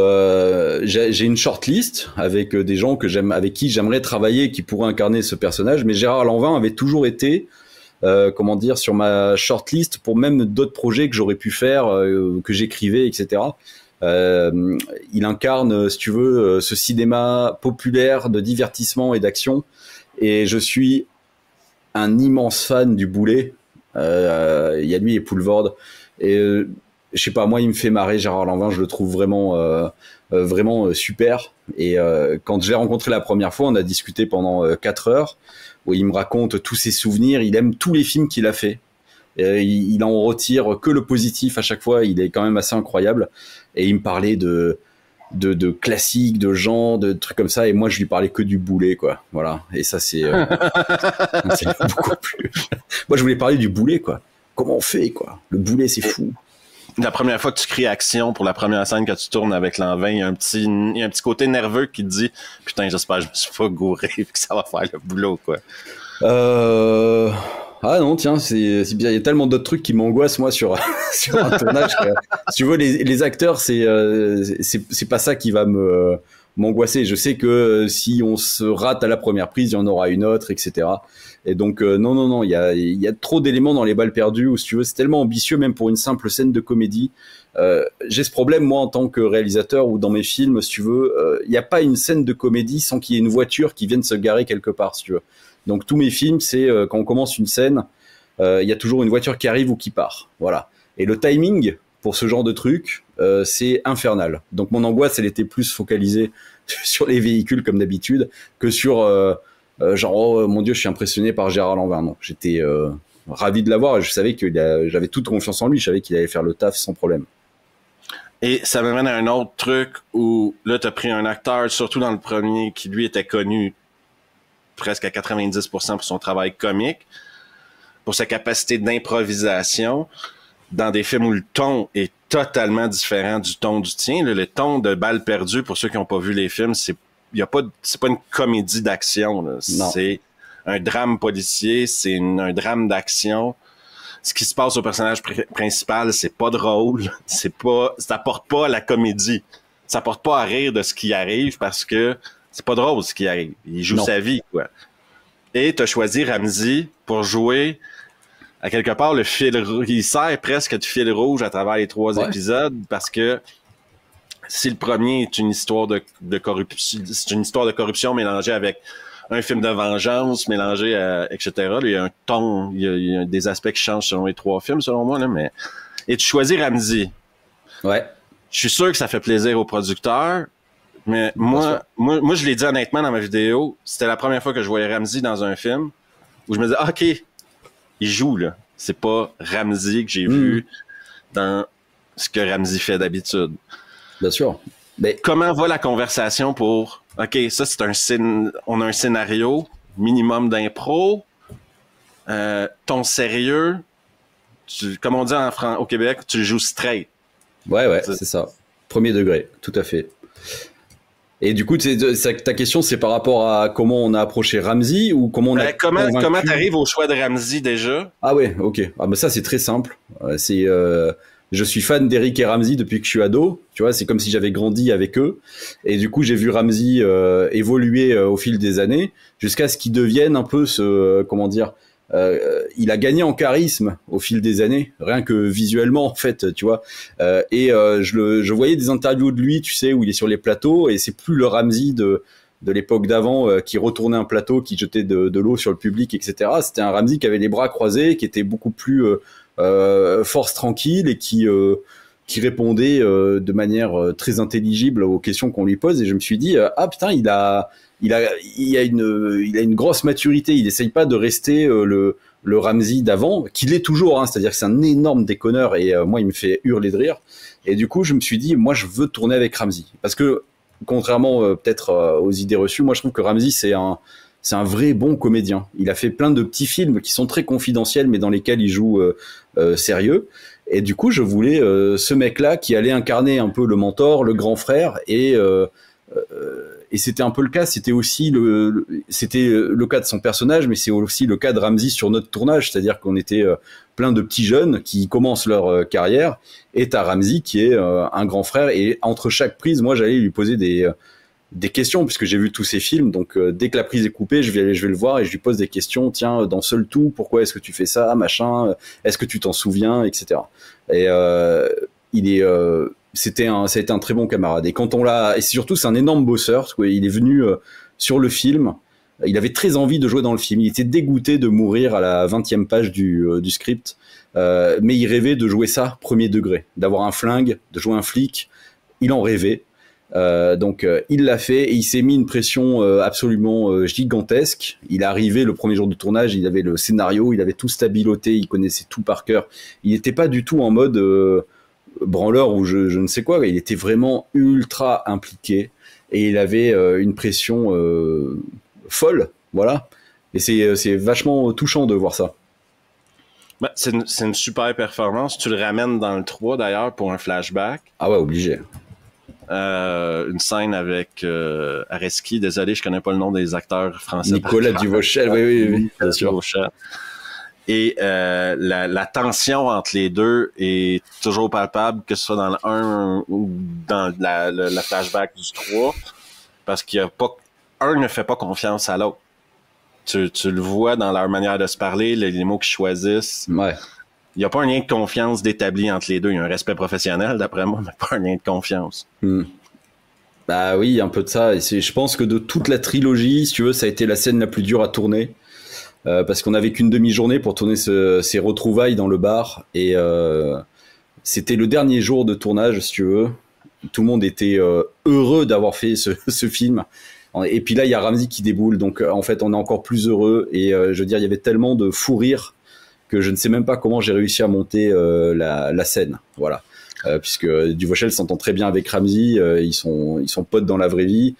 J'ai une shortlist avec des gens que j'aime, avec qui j'aimerais travailler, qui pourraient incarner ce personnage. Mais Gérard Lanvin avait toujours été, comment dire, sur ma shortlist pour même d'autres projets que j'aurais pu faire, que j'écrivais, etc. Il incarne, si tu veux, ce cinéma populaire de divertissement et d'action. Et je suis un immense fan du Boulet. Il y a lui et Poulvord. Et je sais pas, moi, il me fait marrer, Gérard Lanvin, je le trouve vraiment super. Et quand je l'ai rencontré la première fois, on a discuté pendant 4 heures, où il me raconte tous ses souvenirs. Il aime tous les films qu'il a fait. Il en retire que le positif à chaque fois. Il est quand même assez incroyable. Et il me parlait de classiques, de gens, de trucs comme ça. Et moi, je lui parlais que du Boulet, quoi. Voilà. Et ça, c'est beaucoup plus. Moi, je voulais parler du Boulet, quoi. Comment on fait, quoi? Le Boulet, c'est fou. La première fois que tu cries action pour la première scène que tu tournes avec Lanvin, il y a un petit côté nerveux qui te dit « Putain, j'espère que je me suis pas gouré et que ça va faire le boulot, quoi. » Ah non, tiens, c'est bien. Il y a tellement d'autres trucs qui m'angoissent, moi, sur un tournage. Si tu veux, les acteurs, c'est pas ça qui va m'angoisser. Je sais que si on se rate à la première prise, il y en aura une autre, etc. Et donc, non, il y a trop d'éléments dans les balles perdues, où, si tu veux, c'est tellement ambitieux, même pour une simple scène de comédie. J'ai ce problème, moi, en tant que réalisateur, ou dans mes films, si tu veux, il n'y a pas une scène de comédie sans qu'il y ait une voiture qui vienne se garer quelque part, si tu veux. Donc, tous mes films, c'est quand on commence une scène, il y a toujours une voiture qui arrive ou qui part. Voilà. Et le timing, pour ce genre de truc, c'est infernal. Donc, mon angoisse, elle était plus focalisée sur les véhicules, comme d'habitude, que sur... genre, oh mon Dieu, je suis impressionné par Gérard Lanvin. Non, j'étais ravi de l'avoir et je savais que j'avais toute confiance en lui. Je savais qu'il allait faire le taf sans problème. Et ça m'amène à un autre truc où là, tu as pris un acteur, surtout dans le premier, qui lui était connu presque à 90% pour son travail comique, pour sa capacité d'improvisation, dans des films où le ton est totalement différent du ton du tien. Là, le ton de Balles perdues, pour ceux qui n'ont pas vu les films, c'est pas une comédie d'action. Là. C'est un drame policier, c'est un drame d'action. Ce qui se passe au personnage principal, c'est pas drôle, ça apporte pas à la comédie. Ça apporte pas à rire de ce qui arrive parce que c'est pas drôle ce qui arrive. Il joue sa vie, quoi. Et t'as choisi Ramsey pour jouer à quelque part le fil rouge. Il sert presque de fil rouge à travers les 3 épisodes parce que si le premier est une histoire de corruption, c'est une histoire de corruption mélangée avec un film de vengeance mélangé à etc. Là, il y a un ton, il y a des aspects qui changent selon les 3 films, selon moi, là, mais. Et tu choisis Ramsey. Ouais. Je suis sûr que ça fait plaisir aux producteurs, mais moi, je l'ai dit honnêtement dans ma vidéo, c'était la première fois que je voyais Ramsey dans un film où je me disais, OK, il joue, là. C'est pas Ramsey que j'ai vu dans ce que Ramsey fait d'habitude. Bien sûr. Mais comment va la conversation pour OK, ça c'est on a un scénario minimum d'impro, ton sérieux, comme on dit au Québec, tu le joues straight. Ouais, c'est ça. Premier degré, tout à fait. Et du coup, ta question, c'est par rapport à comment on a approché Ramsey ou comment on a comment t'arrives au choix de Ramsey déjà? Ah ouais, ok. Ah bah ça c'est très simple. Je suis fan d'Eric et Ramsey depuis que je suis ado. Tu vois, c'est comme si j'avais grandi avec eux. Et du coup, j'ai vu Ramsey évoluer au fil des années jusqu'à ce qu'il devienne un peu il a gagné en charisme au fil des années, rien que visuellement en fait, tu vois. Je voyais des interviews de lui, tu sais, où il est sur les plateaux et c'est plus le Ramsey de l'époque d'avant qui retournait un plateau, qui jetait de l'eau sur le public, etc. C'était un Ramsey qui avait les bras croisés, qui était beaucoup plus force tranquille et qui répondait de manière très intelligible aux questions qu'on lui pose. Et je me suis dit putain, il a une grosse maturité. Il essaye pas de rester le Ramsey d'avant, qu'il est toujours, hein, c'est-à-dire que c'est un énorme déconneur et moi il me fait hurler de rire. Et du coup je me suis dit moi je veux tourner avec Ramsey parce que contrairement peut-être aux idées reçues, moi je trouve que Ramsey c'est un vrai bon comédien. Il a fait plein de petits films qui sont très confidentiels mais dans lesquels il joue sérieux. Et du coup je voulais ce mec-là qui allait incarner un peu le mentor, le grand frère et c'était un peu le cas, c'était aussi c'était le cas de son personnage, mais c'est aussi le cas de Ramsey sur notre tournage, c'est-à-dire qu'on était plein de petits jeunes qui commencent leur carrière, et t'as Ramsey qui est un grand frère, et entre chaque prise, moi j'allais lui poser des questions, puisque j'ai vu tous ces films, donc dès que la prise est coupée, je vais le voir et je lui pose des questions, tiens, dans Seul Tout, pourquoi est-ce que tu fais ça, machin, est-ce que tu t'en souviens, etc. Et ça a été un très bon camarade. Et et surtout, c'est un énorme bosseur, parce qu'il est venu sur le film, il avait très envie de jouer dans le film, il était dégoûté de mourir à la 20e page du script, mais il rêvait de jouer ça premier degré, d'avoir un flingue, de jouer un flic, il en rêvait. Donc il l'a fait et il s'est mis une pression absolument gigantesque. Il est arrivé le premier jour de tournage, il avait le scénario, il avait tout stabiloté, il connaissait tout par cœur. Il n'était pas du tout en mode branleur ou je ne sais quoi, il était vraiment ultra impliqué et il avait une pression folle, voilà. Et c'est vachement touchant de voir ça. Ben, c'est une super performance. Tu le ramènes dans le 3 d'ailleurs pour un flashback. Ah ouais, obligé. Une scène avec Areski, désolé, je connais pas le nom des acteurs français. Nicolas Duvauchel, oui, bien sûr. Duvauchel. Et la tension entre les deux est toujours palpable, que ce soit dans le 1 ou dans le flashback du 3, parce qu'il y a pas un ne fait pas confiance à l'autre. Tu le vois dans leur manière de se parler, les mots qu'ils choisissent. Ouais. Il n'y a pas un lien de confiance d'établi entre les deux. Il y a un respect professionnel, d'après moi, mais pas un lien de confiance. Bah oui, un peu de ça. Et je pense que de toute la trilogie, si tu veux, ça a été la scène la plus dure à tourner. Parce qu'on n'avait qu'une demi-journée pour tourner ces retrouvailles dans le bar. Et c'était le dernier jour de tournage, si tu veux. Tout le monde était heureux d'avoir fait ce film. Et puis là, il y a Ramsey qui déboule. Donc en fait, on est encore plus heureux. Et je veux dire, il y avait tellement de fou rire que je ne sais même pas comment j'ai réussi à monter la scène. Voilà. Puisque Duvauchel s'entend très bien avec Ramsey. Ils sont potes dans la vraie vie.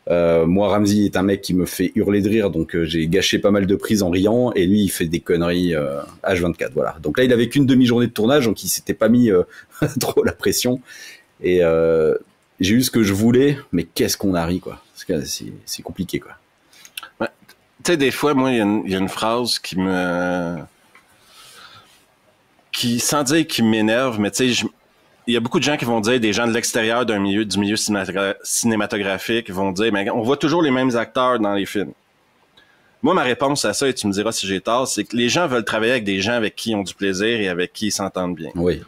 Moi, Ramsey est un mec qui me fait hurler de rire, donc j'ai gâché pas mal de prises en riant, et lui, il fait des conneries H24, voilà. Donc là, il avait qu'une demi-journée de tournage, donc il s'était pas mis trop la pression, et j'ai eu ce que je voulais, mais qu'est-ce qu'on a ri, quoi. C'est compliqué, quoi. Ouais. Tu sais, des fois, moi, il y a une phrase sans dire qui m'énerve, mais tu sais, il y a beaucoup de gens qui vont dire, des gens de l'extérieur du milieu cinématographique vont dire, mais on voit toujours les mêmes acteurs dans les films. Moi, ma réponse à ça, et tu me diras si j'ai tort, c'est que les gens veulent travailler avec des gens avec qui ils ont du plaisir et avec qui ils s'entendent bien. Oui.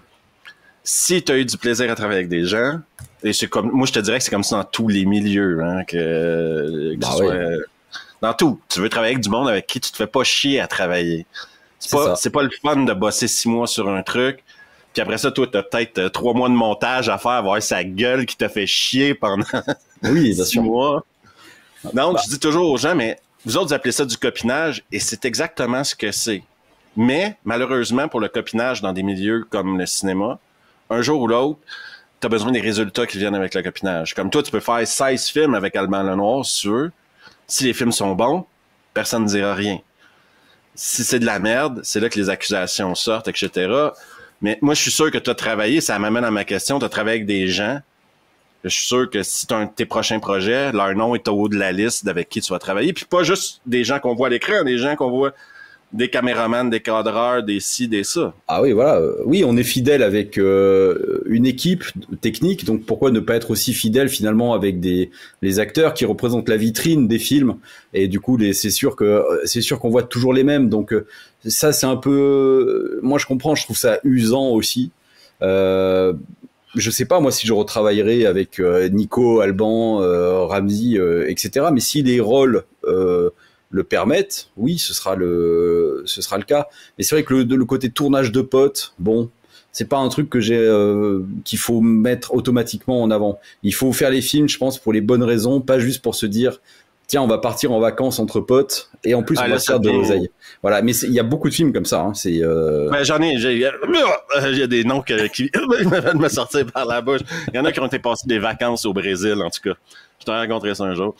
Si tu as eu du plaisir à travailler avec des gens, et c'est comme, moi je te dirais que c'est comme ça dans tous les milieux, hein, dans tout. Tu veux travailler avec du monde avec qui tu te fais pas chier à travailler. C'est pas le fun de bosser 6 mois sur un truc. Puis après ça, toi, t'as peut-être 3 mois de montage à faire, voir sa gueule qui t'a fait chier pendant 6 mois. Donc, je dis toujours aux gens, mais vous autres, vous appelez ça du copinage, et c'est exactement ce que c'est. Mais, malheureusement, pour le copinage dans des milieux comme le cinéma, un jour ou l'autre, t'as besoin des résultats qui viennent avec le copinage. Comme toi, tu peux faire 16 films avec Alban Lenoir, si tu veux. Si les films sont bons, personne ne dira rien. Si c'est de la merde, c'est là que les accusations sortent, etc., mais moi, je suis sûr que tu as travaillé, ça m'amène à ma question, tu as travaillé avec des gens. Je suis sûr que si tu as un de tes prochains projets, leur nom est au haut de la liste avec qui tu vas travailler. Puis pas juste des gens qu'on voit à l'écran, des gens qu'on voit, des caméramans, des cadreurs, des ci, des ça. Ah oui, voilà. Oui, on est fidèle avec une équipe technique, donc pourquoi ne pas être aussi fidèle finalement avec les acteurs qui représentent la vitrine des films. Et du coup, c'est sûr qu'on voit toujours les mêmes. Donc ça, c'est un peu, moi je comprends, je trouve ça usant aussi. Je sais pas moi si je retravaillerai avec Nico, Alban, Ramsey, etc. Mais si les rôles le permettent, oui, ce sera le cas. Mais c'est vrai que le côté tournage de potes, bon, c'est pas un truc qu'il faut mettre automatiquement en avant. Il faut faire les films, je pense, pour les bonnes raisons, pas juste pour se dire tiens, on va partir en vacances entre potes et en plus on va se faire de l'oseille. Voilà, mais il y a beaucoup de films comme ça. Hein. C'est. Ben, il y a des noms qui viennent me sortir par la bouche. Il y en a qui ont été passés des vacances au Brésil, en tout cas. Je t'ai rencontré ça un jour.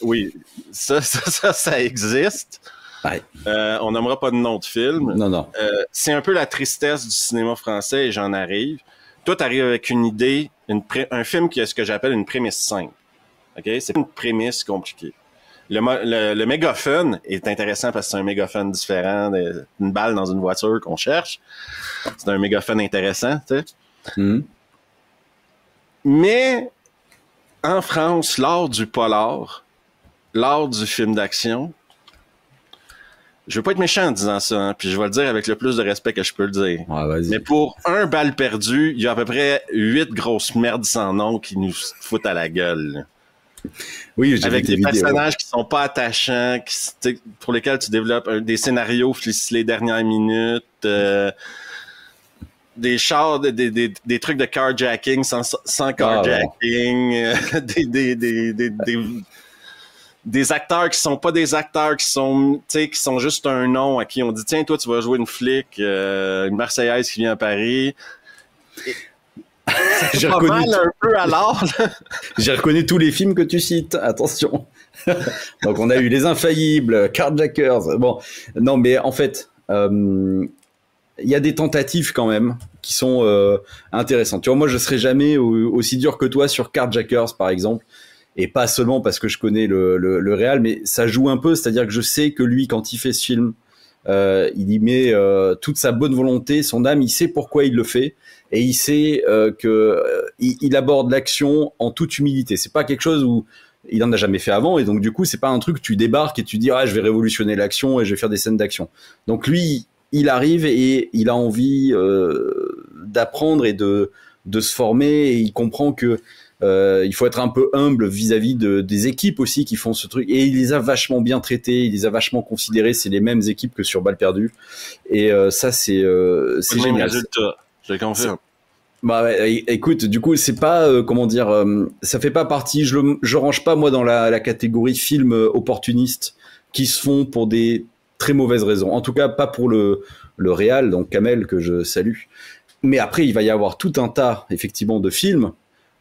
Oui, ça existe. Ouais. On nommera pas de nom de film. Non. C'est un peu la tristesse du cinéma français et j'en arrive. Toi, t'arrives avec une idée, un film qui a ce que j'appelle une prémisse simple. OK? C'est pas une prémisse compliquée. Le mégaphone est intéressant parce que c'est un mégaphone différent d'une balle dans une voiture qu'on cherche. C'est un mégaphone intéressant, tu sais. Mm. Mais en France, l'art du polar, l'art du film d'action, je veux pas être méchant en disant ça, hein, puis je vais le dire avec le plus de respect que je peux le dire. Ouais, vas-y. Mais pour un balle perdu, il y a à peu près 8 grosses merdes sans nom qui nous foutent à la gueule. Là. Oui, j'ai avec vu des vidéos. personnages qui sont pas attachants, pour lesquels tu développes des scénarios les dernières minutes, des chars, des trucs de carjacking sans carjacking, des acteurs qui sont pas des acteurs, qui sont juste un nom à qui on dit tiens, toi tu vas jouer une flic, une Marseillaise qui vient à Paris. J'ai pas mal un peu alors. J'ai reconnu tous les films que tu cites. Attention. Donc on a eu Les Infaillibles, Carjackers. Bon, non, mais en fait, il y a des tentatives quand même qui sont intéressantes. Tu vois, moi je serais jamais aussi dur que toi sur Carjackers par exemple, et pas seulement parce que je connais le réal, mais ça joue un peu. C'est-à-dire que je sais que lui, quand il fait ce film, il y met toute sa bonne volonté, son âme. Il sait pourquoi il le fait. Et il sait il aborde l'action en toute humilité. C'est pas quelque chose où il en a jamais fait avant, et donc du coup c'est pas un truc que tu débarques et tu dis je vais révolutionner l'action et je vais faire des scènes d'action. Donc lui, il arrive et il a envie d'apprendre et de se former, et il comprend que il faut être un peu humble vis-à-vis des équipes aussi qui font ce truc, et il les a vachement bien traités, il les a vachement considérés. C'est les mêmes équipes que sur Balle perdue, et ça c'est génial. Résultat. Je le confirme. Bah ouais, écoute, du coup, c'est pas ça fait pas partie. Je range pas moi dans la catégorie film opportuniste qui se font pour des très mauvaises raisons. En tout cas, pas pour le réal, donc Kamel que je salue. Mais après, il va y avoir tout un tas effectivement de films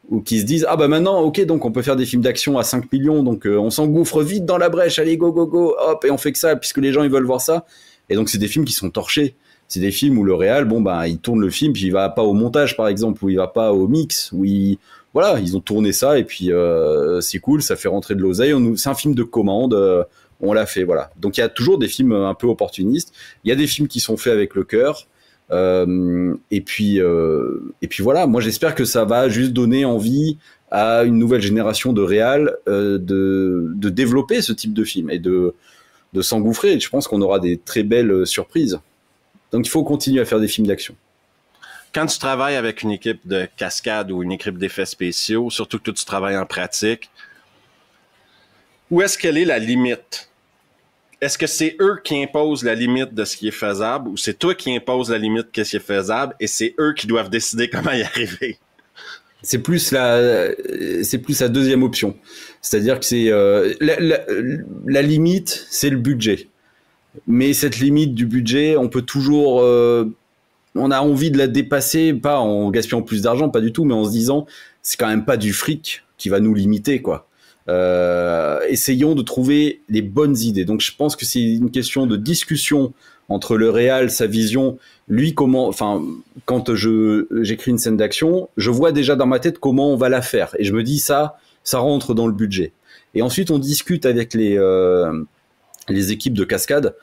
où qui se disent bah maintenant, ok, donc on peut faire des films d'action à 5 millions, donc on s'engouffre vite dans la brèche, allez go go go, hop, et on fait que ça puisque les gens ils veulent voir ça. Et donc c'est des films qui sont torchés. C'est des films où le réal, il tourne le film, puis il va pas au montage, par exemple, ou il va pas au mix, ils ont tourné ça, et puis c'est cool, ça fait rentrer de l'oseille. C'est un film de commande, on l'a fait, voilà. Donc il y a toujours des films un peu opportunistes. Il y a des films qui sont faits avec le cœur, et puis voilà. Moi, j'espère que ça va juste donner envie à une nouvelle génération de réal de développer ce type de film et de s'engouffrer. Je pense qu'on aura des très belles surprises. Donc, il faut continuer à faire des films d'action. Quand tu travailles avec une équipe de cascade ou une équipe d'effets spéciaux, surtout que tu travailles en pratique, où est-ce qu'elle est la limite? Est-ce que c'est eux qui imposent la limite de ce qui est faisable, ou c'est toi qui imposes la limite de ce qui est faisable et c'est eux qui doivent décider comment y arriver? C'est plus la deuxième option. C'est-à-dire que c'est la limite, c'est le budget. Mais cette limite du budget, on peut toujours, on a envie de la dépasser, pas en gaspillant plus d'argent, pas du tout, mais en se disant, c'est quand même pas du fric qui va nous limiter, quoi. Essayons de trouver les bonnes idées. Donc je pense que c'est une question de discussion entre le réal, sa vision, lui quand j'écris une scène d'action, je vois déjà dans ma tête comment on va la faire, et je me dis ça rentre dans le budget. Et ensuite on discute avec les équipes de cascade,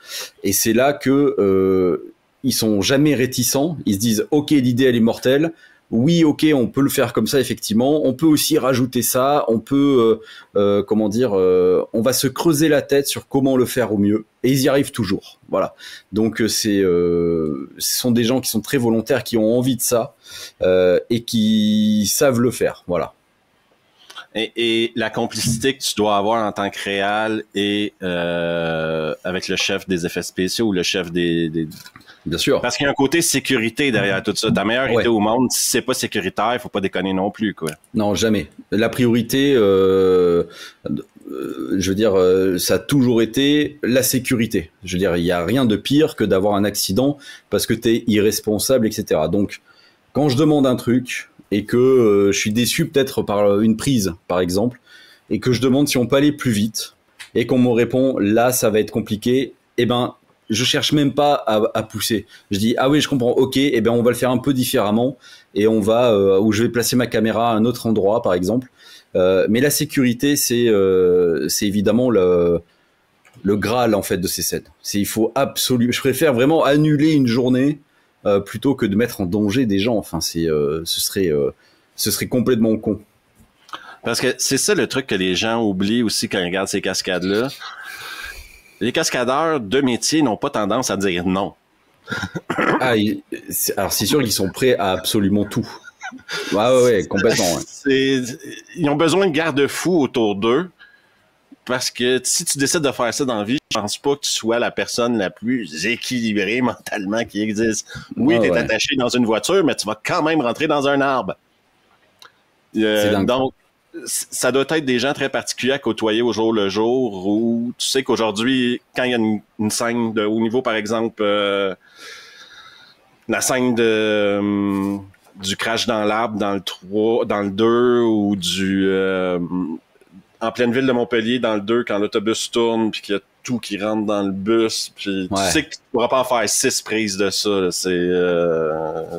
et c'est là que ils sont jamais réticents. Ils se disent ok, l'idée elle est mortelle, oui ok, on peut le faire comme ça, effectivement, on peut aussi rajouter ça, on peut on va se creuser la tête sur comment le faire au mieux, et ils y arrivent toujours. Voilà. Donc ce sont des gens qui sont très volontaires, qui ont envie de ça, et qui savent le faire. Voilà. Et la complicité que tu dois avoir en tant que réal et avec le chef des effets spéciaux ou le chef des... Bien sûr. Parce qu'il y a un côté sécurité derrière tout ça. Ta meilleure idée au monde, si c'est pas sécuritaire, il faut pas déconner non plus, quoi. Non, jamais. La priorité, je veux dire, ça a toujours été la sécurité. Je veux dire, il y a rien de pire que d'avoir un accident parce que t'es irresponsable, etc. Donc, quand je demande un truc et que je suis déçu peut-être par une prise, par exemple, et que je demande si on peut aller plus vite et qu'on me répond là, ça va être compliqué, eh ben, je cherche même pas à pousser. Je dis ah oui, je comprends. Ok, eh ben on va le faire un peu différemment et on va où je vais placer ma caméra à un autre endroit, par exemple. Mais la sécurité, c'est évidemment le Graal en fait de ces scènes. Il faut absolument. Je préfère vraiment annuler une journée plutôt que de mettre en danger des gens. Enfin, ce serait complètement con. Parce que c'est ça le truc que les gens oublient aussi quand ils regardent ces cascades-là. Les cascadeurs de métier n'ont pas tendance à dire non. Alors c'est sûr qu'ils sont prêts à absolument tout. Ouais, complètement. Ouais. Ils ont besoin de garde-fous autour d'eux. Parce que si tu décides de faire ça dans la vie, je pense pas que tu sois la personne la plus équilibrée mentalement qui existe. Oui, tu es attaché dans une voiture, mais tu vas quand même rentrer dans un arbre. Donc, ça doit être des gens très particuliers à côtoyer au jour le jour où tu sais qu'aujourd'hui, quand il y a une scène de haut niveau, par exemple, la scène du crash dans l'arbre dans le 3, dans le 2 ou en pleine ville de Montpellier dans le 2 quand l'autobus tourne puis qu'il y a tout qui rentre dans le bus puis tu sais que tu pourras pas en faire 6 prises de ça. Là.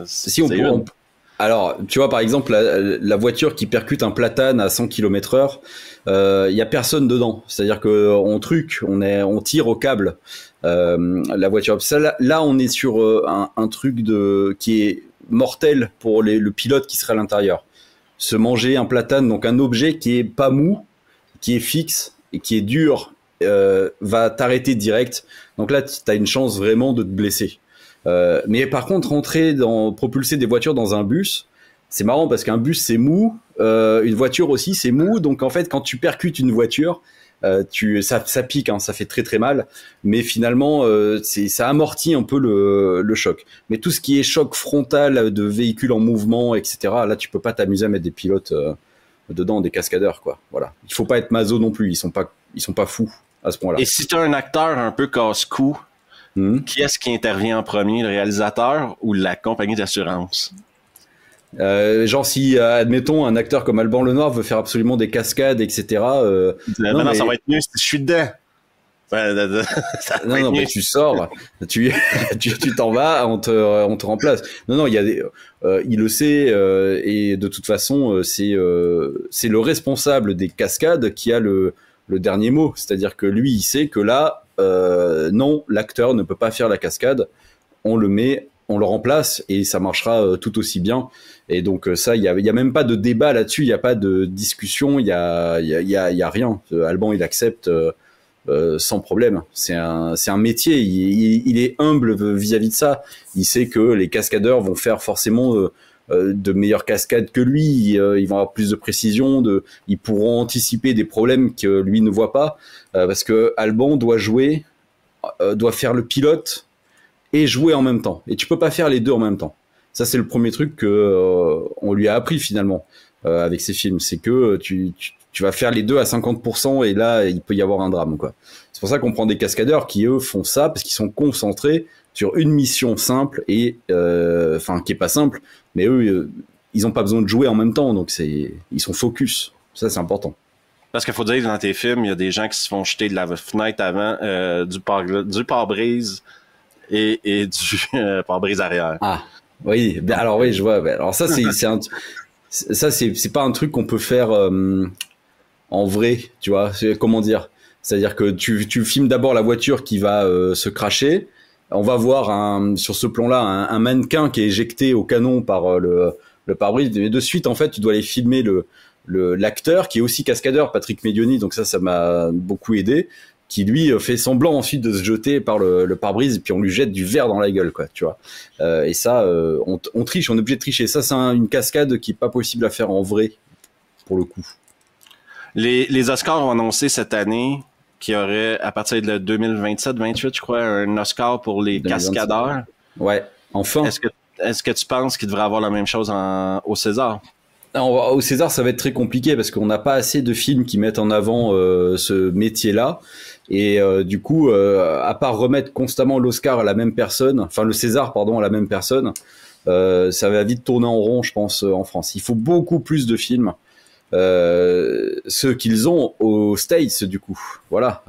Si on peut... Alors, tu vois, par exemple, la voiture qui percute un platane à 100 km/h, y a personne dedans. C'est-à-dire qu'on on tire au câble la voiture. Ça, là, on est sur un truc qui est mortel pour le pilote qui serait à l'intérieur. Se manger un platane, donc un objet qui est pas mou, qui est fixe et qui est dur, va t'arrêter direct. Donc là, tu as une chance vraiment de te blesser. Mais par contre, propulser des voitures dans un bus, c'est marrant parce qu'un bus c'est mou, une voiture aussi c'est mou, donc en fait quand tu percutes une voiture, ça pique, hein, ça fait très très mal, mais finalement ça amortit un peu le choc. Mais tout ce qui est choc frontal de véhicules en mouvement, etc., là tu peux pas t'amuser à mettre des pilotes dedans, des cascadeurs, quoi. Voilà, il faut pas être maso non plus, ils sont pas fous à ce point-là. Et si tu as un acteur un peu casse-cou, qui est-ce qui intervient en premier, le réalisateur ou la compagnie d'assurance? Genre si, admettons, un acteur comme Alban Lenoir veut faire absolument des cascades, etc. Non, ça va être mieux si je suis dedans. Non, mais tu sors, tu t'en vas, on te remplace. Non, il le sait, et de toute façon, c'est le responsable des cascades qui a le dernier mot. C'est-à-dire que lui, il sait que là, non, l'acteur ne peut pas faire la cascade, on le remplace et ça marchera tout aussi bien. Et donc ça, il y a même pas de débat là-dessus, il y a pas de discussion, il y a rien. Alban, il accepte sans problème. C'est un métier, il est humble vis-à-vis de ça. Il sait que les cascadeurs vont faire forcément de meilleures cascades que lui, ils vont avoir plus de précision, ils pourront anticiper des problèmes que lui ne voit pas, parce que Alban doit faire le pilote et jouer en même temps. Et tu peux pas faire les deux en même temps. Ça, c'est le premier truc que on lui a appris finalement avec ces films, c'est que tu vas faire les deux à 50% et là, il peut y avoir un drame, quoi. C'est pour ça qu'on prend des cascadeurs qui, eux, font ça parce qu'ils sont concentrés sur une mission simple et qui est pas simple, mais eux, ils ont pas besoin de jouer en même temps, donc ils sont focus. Ça, c'est important. Parce qu'il faut dire que dans tes films, il y a des gens qui se font jeter de la fenêtre avant du pare-brise et du pare-brise arrière. Ah, oui. Alors oui, je vois. Alors ça, c'est pas un truc qu'on peut faire en vrai, tu vois. Comment dire? C'est-à-dire que tu filmes d'abord la voiture qui va se crasher. On va voir sur ce plan-là un mannequin qui est éjecté au canon par le pare-brise. Et de suite, en fait, tu dois aller filmer l'acteur qui est aussi cascadeur, Patrick Medioni. Donc ça m'a beaucoup aidé. Qui lui fait semblant ensuite de se jeter par le pare-brise, puis on lui jette du verre dans la gueule, quoi, tu vois. Et ça, on triche, on est obligé de tricher. Ça, c'est une cascade qui est pas possible à faire en vrai, pour le coup. Les Oscars ont annoncé cette année qu'il y aurait, à partir de 2027-28, je crois, un Oscar pour les 2027. Cascadeurs. Ouais, enfin. Est-ce que tu penses qu'il devrait avoir la même chose au César? Au César, ça va être très compliqué parce qu'on n'a pas assez de films qui mettent en avant ce métier-là. Et du coup, à part remettre constamment l'Oscar à la même personne, enfin le César, pardon, à la même personne, ça va vite tourner en rond, je pense, en France. Il faut beaucoup plus de films, ceux qu'ils ont aux States, du coup. Voilà.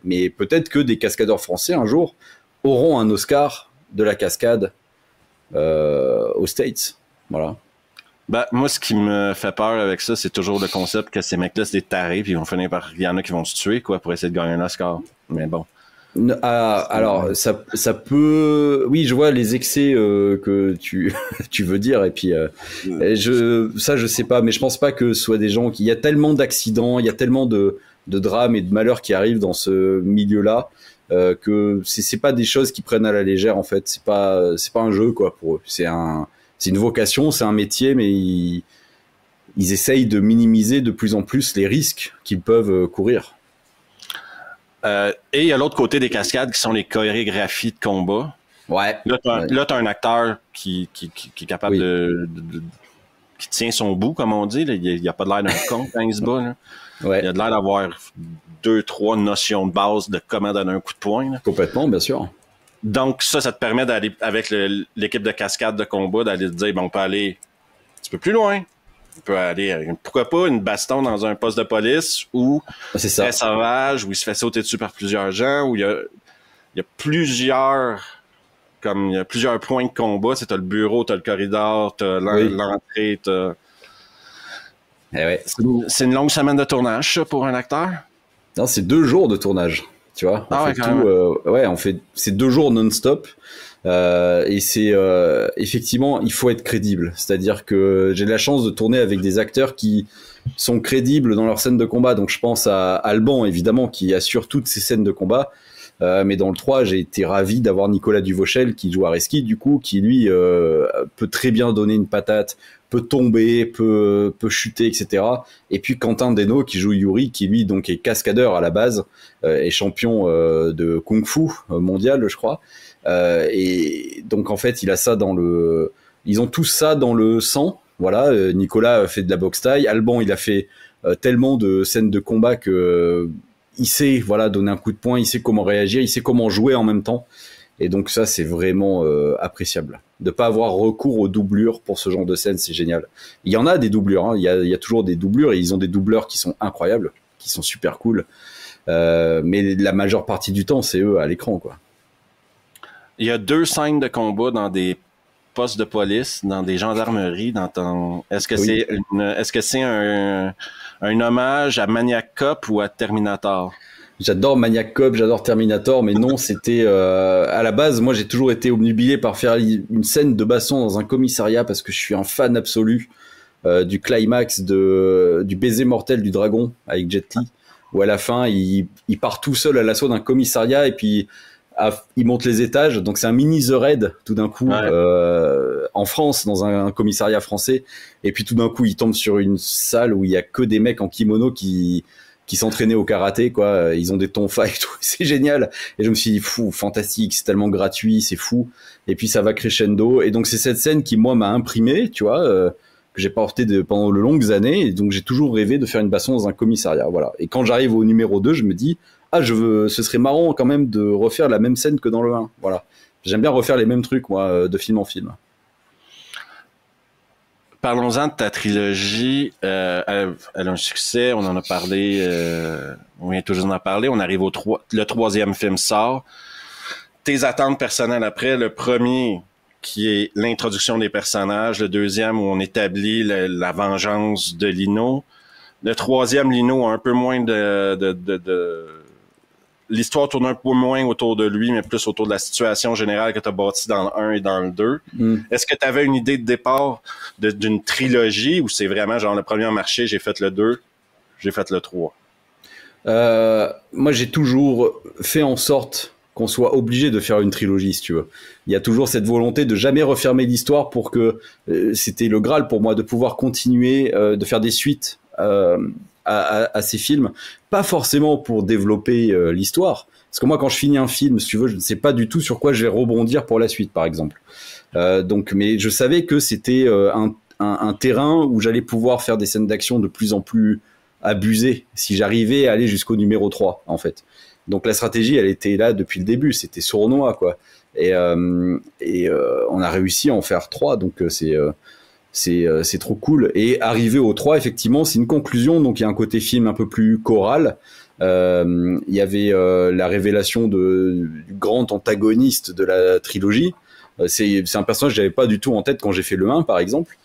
Mais peut-être que des cascadeurs français, un jour, auront un Oscar de la cascade aux States. Voilà. Ben, moi, ce qui me fait peur avec ça, c'est toujours le concept que ces mecs-là, c'est des tarés, puis ils vont finir par... Il y en a qui vont se tuer, quoi, pour essayer de gagner un Oscar. Mais bon. Alors, ça peut... Oui, je vois les excès que tu, tu veux dire, et puis je sais pas, mais je pense pas que ce soit des gens qui... Il y a tellement d'accidents, il y a tellement de drames et de malheurs qui arrivent dans ce milieu-là, que c'est pas des choses qu'ils prennent à la légère, en fait. C'est pas un jeu, quoi, pour eux. C'est une vocation, c'est un métier, mais ils essayent de minimiser de plus en plus les risques qu'ils peuvent courir. Et il y a l'autre côté des cascades qui sont les chorégraphies de combat. Ouais. Là, t'as un acteur qui est capable qui tient son bout, comme on dit. Là. Il a pas de l'air d'un con quand il se bat. Là. Ouais. Il a de l'air d'avoir 2-3 notions de base de comment donner un coup de poing. Là. Complètement, bien sûr. Donc, ça te permet d'aller avec l'équipe de cascade de combat, d'aller te dire, on peut aller un petit peu plus loin. On peut aller, pourquoi pas, une baston dans un poste de police où c'est très sauvage, où il se fait sauter dessus par plusieurs gens, où il y a plusieurs points de combat. T'as le bureau, t'as le corridor, t'as l'entrée, t'as... ouais. C'est une longue semaine de tournage, ça, pour un acteur? Non, c'est 2 jours de tournage. Tu vois, c'est 2 jours non-stop, et c'est effectivement, il faut être crédible. C'est-à-dire que j'ai de la chance de tourner avec des acteurs qui sont crédibles dans leurs scènes de combat. Donc je pense à Alban, évidemment, qui assure toutes ces scènes de combat. Mais dans le 3, j'ai été ravi d'avoir Nicolas Duvauchel qui joue Areski, du coup, qui lui peut très bien donner une patate, peut tomber, peut chuter, etc. Et puis Quentin Deno qui joue Yuri, qui lui donc est cascadeur à la base, est champion de kung-fu mondial, je crois. Et donc en fait, il a ça ils ont tous ça dans le sang. Voilà, Nicolas fait de la boxe thaï, Alban il a fait tellement de scènes de combat que il sait donner un coup de poing, il sait comment réagir, il sait comment jouer en même temps. Et donc ça, c'est vraiment appréciable. De pas avoir recours aux doublures pour ce genre de scène, c'est génial. Il y en a des doublures, hein. Il y a toujours des doublures, et ils ont des doubleurs qui sont incroyables, qui sont super cool. Mais la majeure partie du temps, c'est eux à l'écran, quoi. Il y a 2 scènes de combat dans des postes de police, dans des gendarmeries, Est-ce que c'est un hommage à Maniac Cop ou à Terminator? J'adore Maniac Cop, j'adore Terminator, mais non, c'était à la base, moi j'ai toujours été obnubilé par faire une scène de baston dans un commissariat parce que je suis un fan absolu du climax du baiser mortel du dragon avec Jet Li, où à la fin il part tout seul à l'assaut d'un commissariat et puis il monte les étages, donc c'est un mini The Raid tout d'un coup en France, dans un commissariat français, et puis tout d'un coup il tombe sur une salle où il y a que des mecs en kimono qui s'entraînaient au karaté, quoi. Ils ont des tonfas et tout, c'est génial. Et je me suis dit, fantastique, c'est tellement gratuit, c'est fou. Et puis ça va crescendo. Et donc c'est cette scène qui, moi, m'a imprimé, tu vois, que j'ai porté pendant de longues années. Et donc j'ai toujours rêvé de faire une baston dans un commissariat, voilà. Et quand j'arrive au numéro 2, je me dis, ce serait marrant quand même de refaire la même scène que dans le 1, voilà. J'aime bien refaire les mêmes trucs, moi, de film en film. Parlons-en de ta trilogie. Elle a un succès, on en a parlé, on vient toujours d'en parler. On arrive le 3e film sort. Tes attentes personnelles après, le premier qui est l'introduction des personnages, le 2e où on établit la vengeance de Lino. Le 3e, Lino a un peu moins l'histoire tourne un peu moins autour de lui, mais plus autour de la situation générale que tu as bâtie dans le 1 et dans le 2. Est-ce que tu avais une idée de départ d'une trilogie ou c'est vraiment genre le premier a marché, j'ai fait le 2, j'ai fait le 3? Moi, j'ai toujours fait en sorte qu'on soit obligé de faire une trilogie, si tu veux. Il y a toujours cette volonté de jamais refermer l'histoire pour que c'était le Graal pour moi de pouvoir continuer de faire des suites à ces films, pas forcément pour développer l'histoire, parce que moi quand je finis un film, si tu veux, je ne sais pas du tout sur quoi je vais rebondir pour la suite, par exemple. Mais je savais que c'était un terrain où j'allais pouvoir faire des scènes d'action de plus en plus abusées si j'arrivais à aller jusqu'au numéro 3, en fait. Donc la stratégie, elle était là depuis le début, c'était sournois, quoi. Et on a réussi à en faire 3, donc c'est trop cool. Et arrivé au 3, effectivement, c'est une conclusion, donc il y a un côté film un peu plus choral. Il y avait la révélation du grand antagoniste de la trilogie. C'est un personnage que j'avais pas du tout en tête quand j'ai fait le 1, par exemple.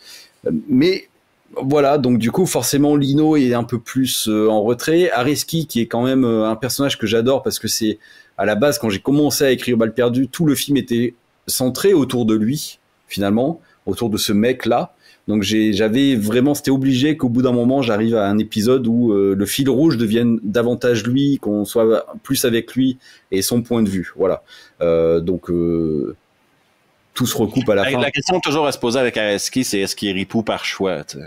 Mais voilà, donc du coup, forcément, Lino est un peu plus en retrait. Areski, qui est quand même un personnage que j'adore parce que c'est, à la base, quand j'ai commencé à écrire Balles perdues, tout le film était centré autour de lui, finalement, autour de ce mec-là. Donc j'avais vraiment, c'était obligé qu'au bout d'un moment, j'arrive à un épisode où le fil rouge devienne davantage lui, qu'on soit plus avec lui et son point de vue. Voilà. Donc tout se recoupe à la fin. La question toujours à se poser avec Areski, c'est est-ce qu'il est ripou par choix, tu sais?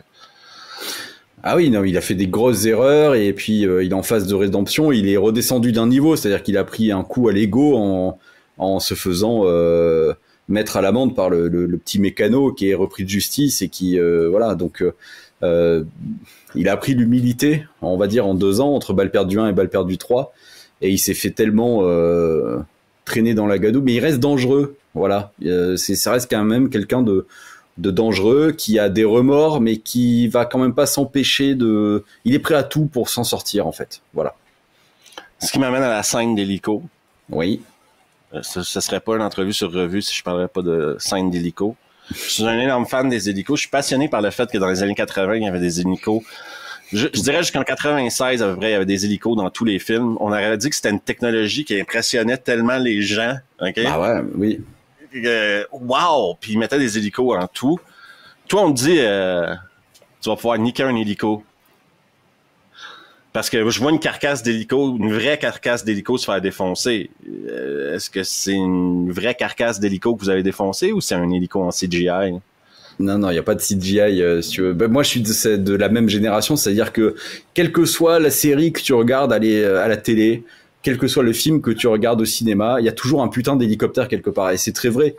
Ah oui, non, il a fait des grosses erreurs et puis il est en phase de rédemption. Il est redescendu d'un niveau, c'est-à-dire qu'il a pris un coup à l'ego en se faisant mettre à l'amende par le petit mécano qui est repris de justice et qui voilà, donc il a appris l'humilité, on va dire, en 2 ans entre Balles perdues 1 et Balles perdues 3 et il s'est fait tellement traîner dans la gadoue, mais il reste dangereux, voilà. Ça reste quand même quelqu'un de dangereux, qui a des remords, mais qui va quand même pas s'empêcher de... Il est prêt à tout pour s'en sortir, en fait. Voilà. Ce qui m'amène à la scène d'hélico. Oui. Ce serait pas une entrevue sur revue si je parlais pas de scène d'hélico. Je suis un énorme fan des hélicos. Je suis passionné par le fait que dans les années 80, il y avait des hélicos. Je dirais jusqu'en 96, à peu près, il y avait des hélicos dans tous les films. On aurait dit que c'était une technologie qui impressionnait tellement les gens. Okay? Ah ouais, oui. Wow! Puis ils mettaient des hélicos en tout. Toi, on te dit, tu vas pouvoir niquer un hélico. Parce que je vois une carcasse d'hélico, une vraie carcasse d'hélico se faire défoncer. Est-ce que c'est une vraie carcasse d'hélico que vous avez défoncée ou c'est un hélico en CGI? Non, il n'y a pas de CGI. Si tu veux. Ben, moi, je suis de la même génération, c'est-à-dire que quelle que soit la série que tu regardes à la télé, quel que soit le film que tu regardes au cinéma, il y a toujours un putain d'hélicoptère quelque part. Et c'est très vrai.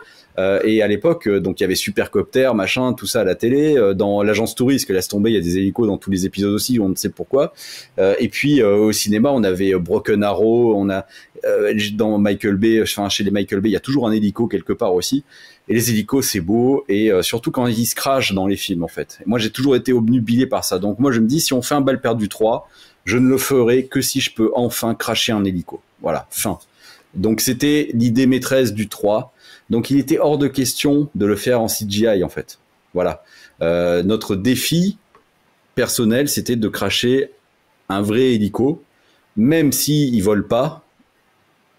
Et à l'époque, donc il y avait Supercopter, machin, tout ça à la télé. Dans l'agence touriste, que laisse tomber, il y a des hélicos dans tous les épisodes aussi, on ne sait pourquoi. Et puis au cinéma, on avait Broken Arrow, on a dans Michael Bay, enfin chez les Michael Bay, il y a toujours un hélico quelque part aussi. Et les hélicos, c'est beau, et surtout quand ils se crachent dans les films, en fait. Et moi, j'ai toujours été obnubilé par ça. Donc moi, je me dis, si on fait un Balles perdues 3, je ne le ferai que si je peux enfin cracher un hélico. Voilà, fin. Donc c'était l'idée maîtresse du 3. Donc il était hors de question de le faire en CGI, en fait. Voilà. Notre défi personnel, c'était de cracher un vrai hélico, même s'il vole pas,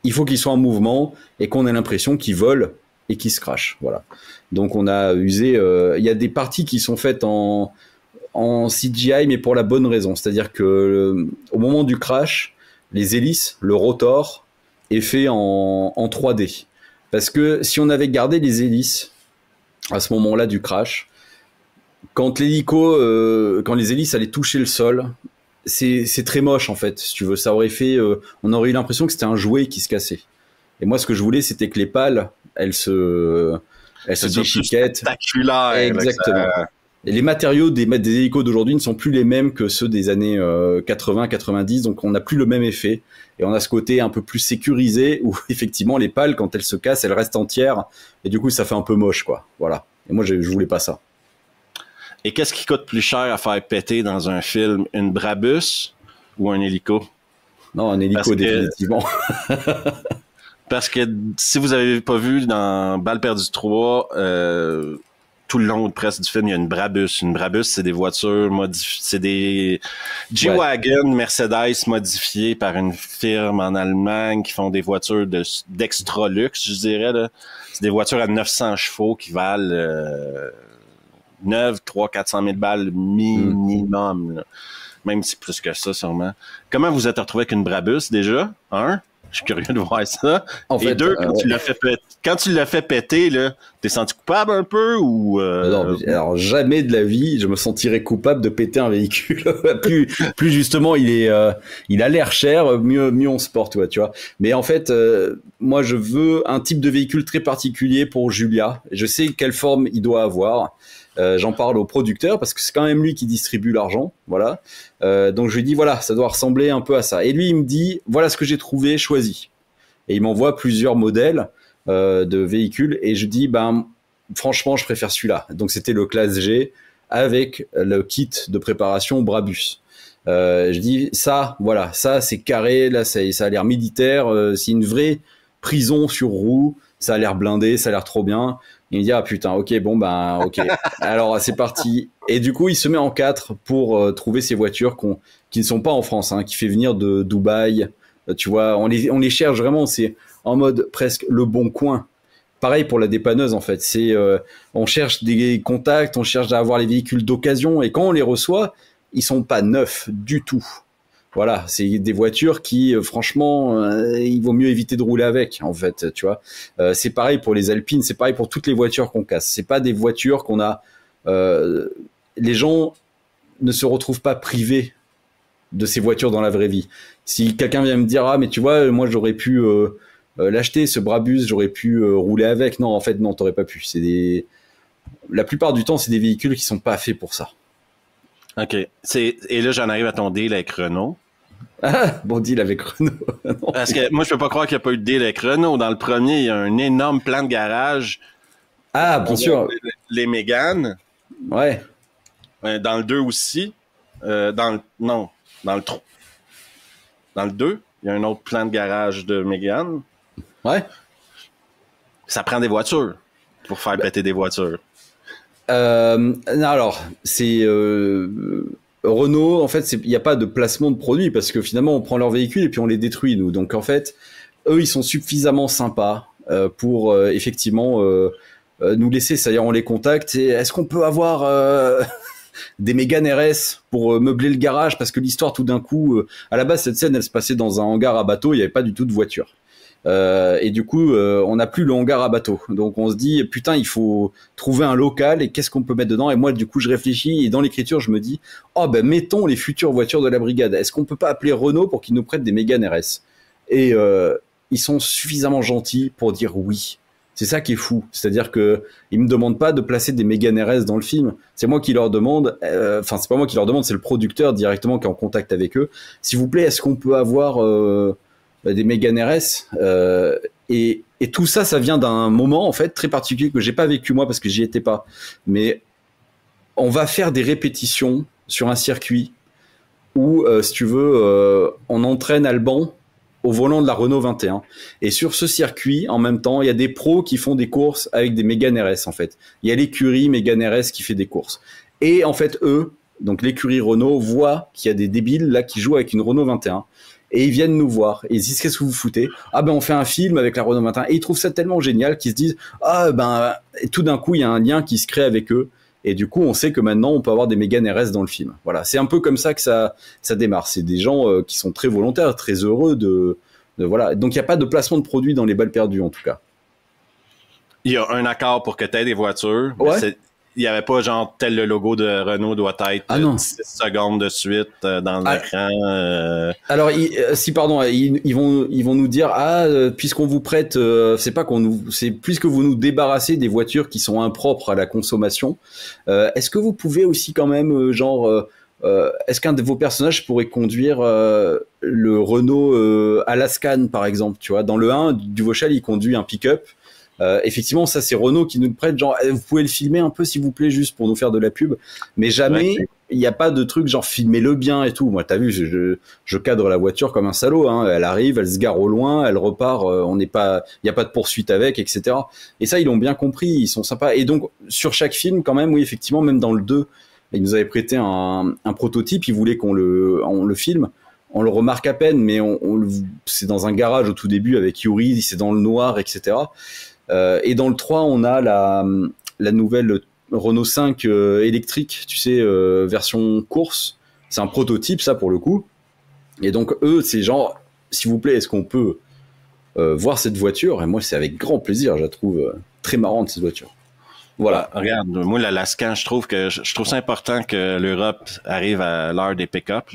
il faut qu'il soit en mouvement et qu'on ait l'impression qu'il vole et qu'il se crache. Voilà. Donc on a usé... Il y a des parties qui sont faites en CGI, mais pour la bonne raison. C'est-à-dire que au moment du crash, les hélices, le rotor, est fait en 3D. Parce que si on avait gardé les hélices à ce moment-là du crash, quand les hélices allaient toucher le sol, c'est très moche en fait, si tu veux. Ça aurait fait... on aurait eu l'impression que c'était un jouet qui se cassait. Et moi, ce que je voulais, c'était que les pales, elles se déchiquettent. Spectaculaire. Exactement. Et les matériaux des hélicos d'aujourd'hui ne sont plus les mêmes que ceux des années 80-90, donc on n'a plus le même effet. Et on a ce côté un peu plus sécurisé où effectivement les pales, quand elles se cassent, elles restent entières. Et du coup, ça fait un peu moche, quoi. Voilà. Et moi, je voulais pas ça. Et qu'est-ce qui coûte plus cher à faire péter dans un film, une Brabus ou un hélico? Non, un hélico, définitivement. Parce que si vous avez pas vu dans Balles perdues 3, tout le long de presse du film, il y a une Brabus. Une Brabus, c'est des voitures modifiées, c'est des G-Wagon Mercedes modifiées par une firme en Allemagne qui font des voitures d'extra luxe, je dirais, là. C'est des voitures à 900 chevaux qui valent 300-400 000 balles minimum, là. Même si plus que ça, sûrement. Comment vous êtes retrouvé avec une Brabus, déjà? Je suis curieux de voir ça. Et deux, quand tu l'as fait péter, là, t'es senti coupable un peu ou Non, alors jamais de la vie, je me sentirais coupable de péter un véhicule. plus justement, il a l'air cher, mieux on se porte, tu vois. Mais en fait, moi, je veux un type de véhicule très particulier pour Julia. Je sais quelle forme il doit avoir. J'en parle au producteur parce que c'est quand même lui qui distribue l'argent, voilà. Donc je lui dis voilà, ça doit ressembler un peu à ça. Et lui il me dit voilà ce que j'ai trouvé, choisis. Et il m'envoie plusieurs modèles de véhicules et je dis ben franchement je préfère celui-là. Donc c'était le classe G avec le kit de préparation Brabus. Je dis ça, voilà, ça c'est carré, là ça a l'air militaire, c'est une vraie prison sur roue, ça a l'air blindé, ça a l'air trop bien. Il me dit ah putain, ok, bon ben ok, alors c'est parti. Et du coup il se met en 4 pour trouver ces voitures qui ne sont pas en France, hein, qui fait venir de Dubaï. Tu vois, on les cherche vraiment, c'est en mode presque le bon coin. Pareil pour la dépanneuse en fait, c'est on cherche des contacts, on cherche à avoir les véhicules d'occasion et quand on les reçoit, ils sont pas neufs du tout. Voilà, c'est des voitures qui franchement, il vaut mieux éviter de rouler avec en fait, tu vois. C'est pareil pour les Alpines, c'est pareil pour toutes les voitures qu'on casse. C'est pas des voitures qu'on a les gens ne se retrouvent pas privés de ces voitures dans la vraie vie. Si quelqu'un vient me dire ah mais tu vois, moi j'aurais pu l'acheter ce Brabus, j'aurais pu rouler avec. Non, en fait, non, t'aurais pas pu. La plupart du temps, c'est des véhicules qui sont pas faits pour ça. OK. Et là, j'en arrive à ton deal avec Renault. Ah, bon deal avec Renault. Parce que moi, je peux pas croire qu'il n'y a pas eu de deal avec Renault. Dans le premier, il y a un énorme plan de garage. Ah, bien sûr. Les Mégane. Ouais. Dans le 2 aussi. Dans le 2, il y a un autre plan de garage de Mégane. Ouais. Ça prend des voitures pour faire péter des voitures. Alors, c'est Renault, en fait, il n'y a pas de placement de produits parce que finalement, on prend leurs véhicules et puis on les détruit, nous. Donc, en fait, eux, ils sont suffisamment sympas pour effectivement nous laisser. C'est-à-dire, on les contacte et est-ce qu'on peut avoir des Mégane RS pour meubler le garage parce que l'histoire, tout d'un coup, à la base, cette scène, elle se passait dans un hangar à bateau, il n'y avait pas du tout de voiture. Et du coup, on n'a plus le hangar à bateau. Donc on se dit, putain, il faut trouver un local et qu'est-ce qu'on peut mettre dedans. Et moi, du coup, je réfléchis et dans l'écriture, je me dis, oh ben mettons les futures voitures de la brigade. Est-ce qu'on peut pas appeler Renault pour qu'ils nous prêtent des Mégane RS? Et ils sont suffisamment gentils pour dire oui. C'est ça qui est fou. C'est-à-dire que ils me demandent pas de placer des Mégane RS dans le film. C'est moi qui leur demande. Enfin, c'est pas moi qui leur demande, c'est le producteur directement qui est en contact avec eux. S'il vous plaît, est-ce qu'on peut avoir des Mégane RS et tout ça, ça vient d'un moment en fait très particulier que j'ai pas vécu moi parce que j'y étais pas. Mais on va faire des répétitions sur un circuit où, si tu veux, on entraîne Alban au volant de la Renault 21. Et sur ce circuit, en même temps, il y a des pros qui font des courses avec des Mégane RS en fait. Il y a l'écurie Mégane RS qui fait des courses. Et en fait, eux, donc l'écurie Renault, voient qu'il y a des débiles là qui jouent avec une Renault 21. Et ils viennent nous voir et ils disent qu'est-ce que vous foutez? Ah ben on fait un film avec la Renault 21 et ils trouvent ça tellement génial qu'ils se disent ah ben et tout d'un coup il y a un lien qui se crée avec eux et du coup on sait que maintenant on peut avoir des Mégane RS dans le film. Voilà, c'est un peu comme ça que ça démarre. C'est des gens qui sont très volontaires, très heureux de voilà. Donc il y a pas de placement de produit dans les balles perdues en tout cas. Il y a un accord pour que tu aies des voitures. Ouais. Il n'y avait pas genre tel le logo de Renault doit être 10 secondes de suite dans l'écran. Alors si pardon, ils vont nous dire puisqu'on vous prête c'est puisque vous nous débarrassez des voitures qui sont impropres à la consommation, est-ce que vous pouvez aussi quand même est-ce qu'un de vos personnages pourrait conduire le Renault Alaskan par exemple, tu vois, dans le 1 du Vauchal, il conduit un pick-up. Effectivement, ça c'est Renault qui nous le prête, genre vous pouvez le filmer un peu s'il vous plaît juste pour nous faire de la pub, mais jamais il n'y a pas de truc genre filmez-le bien et tout. Moi t'as vu, je cadre la voiture comme un salaud, hein. Elle arrive, elle se gare au loin, elle repart, il n'y a pas de poursuite avec, etc. Et ça ils l'ont bien compris, ils sont sympas. Et donc sur chaque film quand même, oui effectivement, même dans le 2 ils nous avaient prêté un prototype, ils voulaient qu'on le filme. On le remarque à peine, mais c'est dans un garage au tout début avec Yuri, c'est dans le noir, etc. Et dans le 3, on a la nouvelle Renault 5 électrique, tu sais, version course. C'est un prototype, ça, pour le coup. Et donc, eux, c'est genre, s'il vous plaît, est-ce qu'on peut voir cette voiture? Et moi, c'est avec grand plaisir, je la trouve très marrante, cette voiture. Voilà. Regarde, moi, l'Alaskan, je trouve ça important que l'Europe arrive à l'heure des pick-up.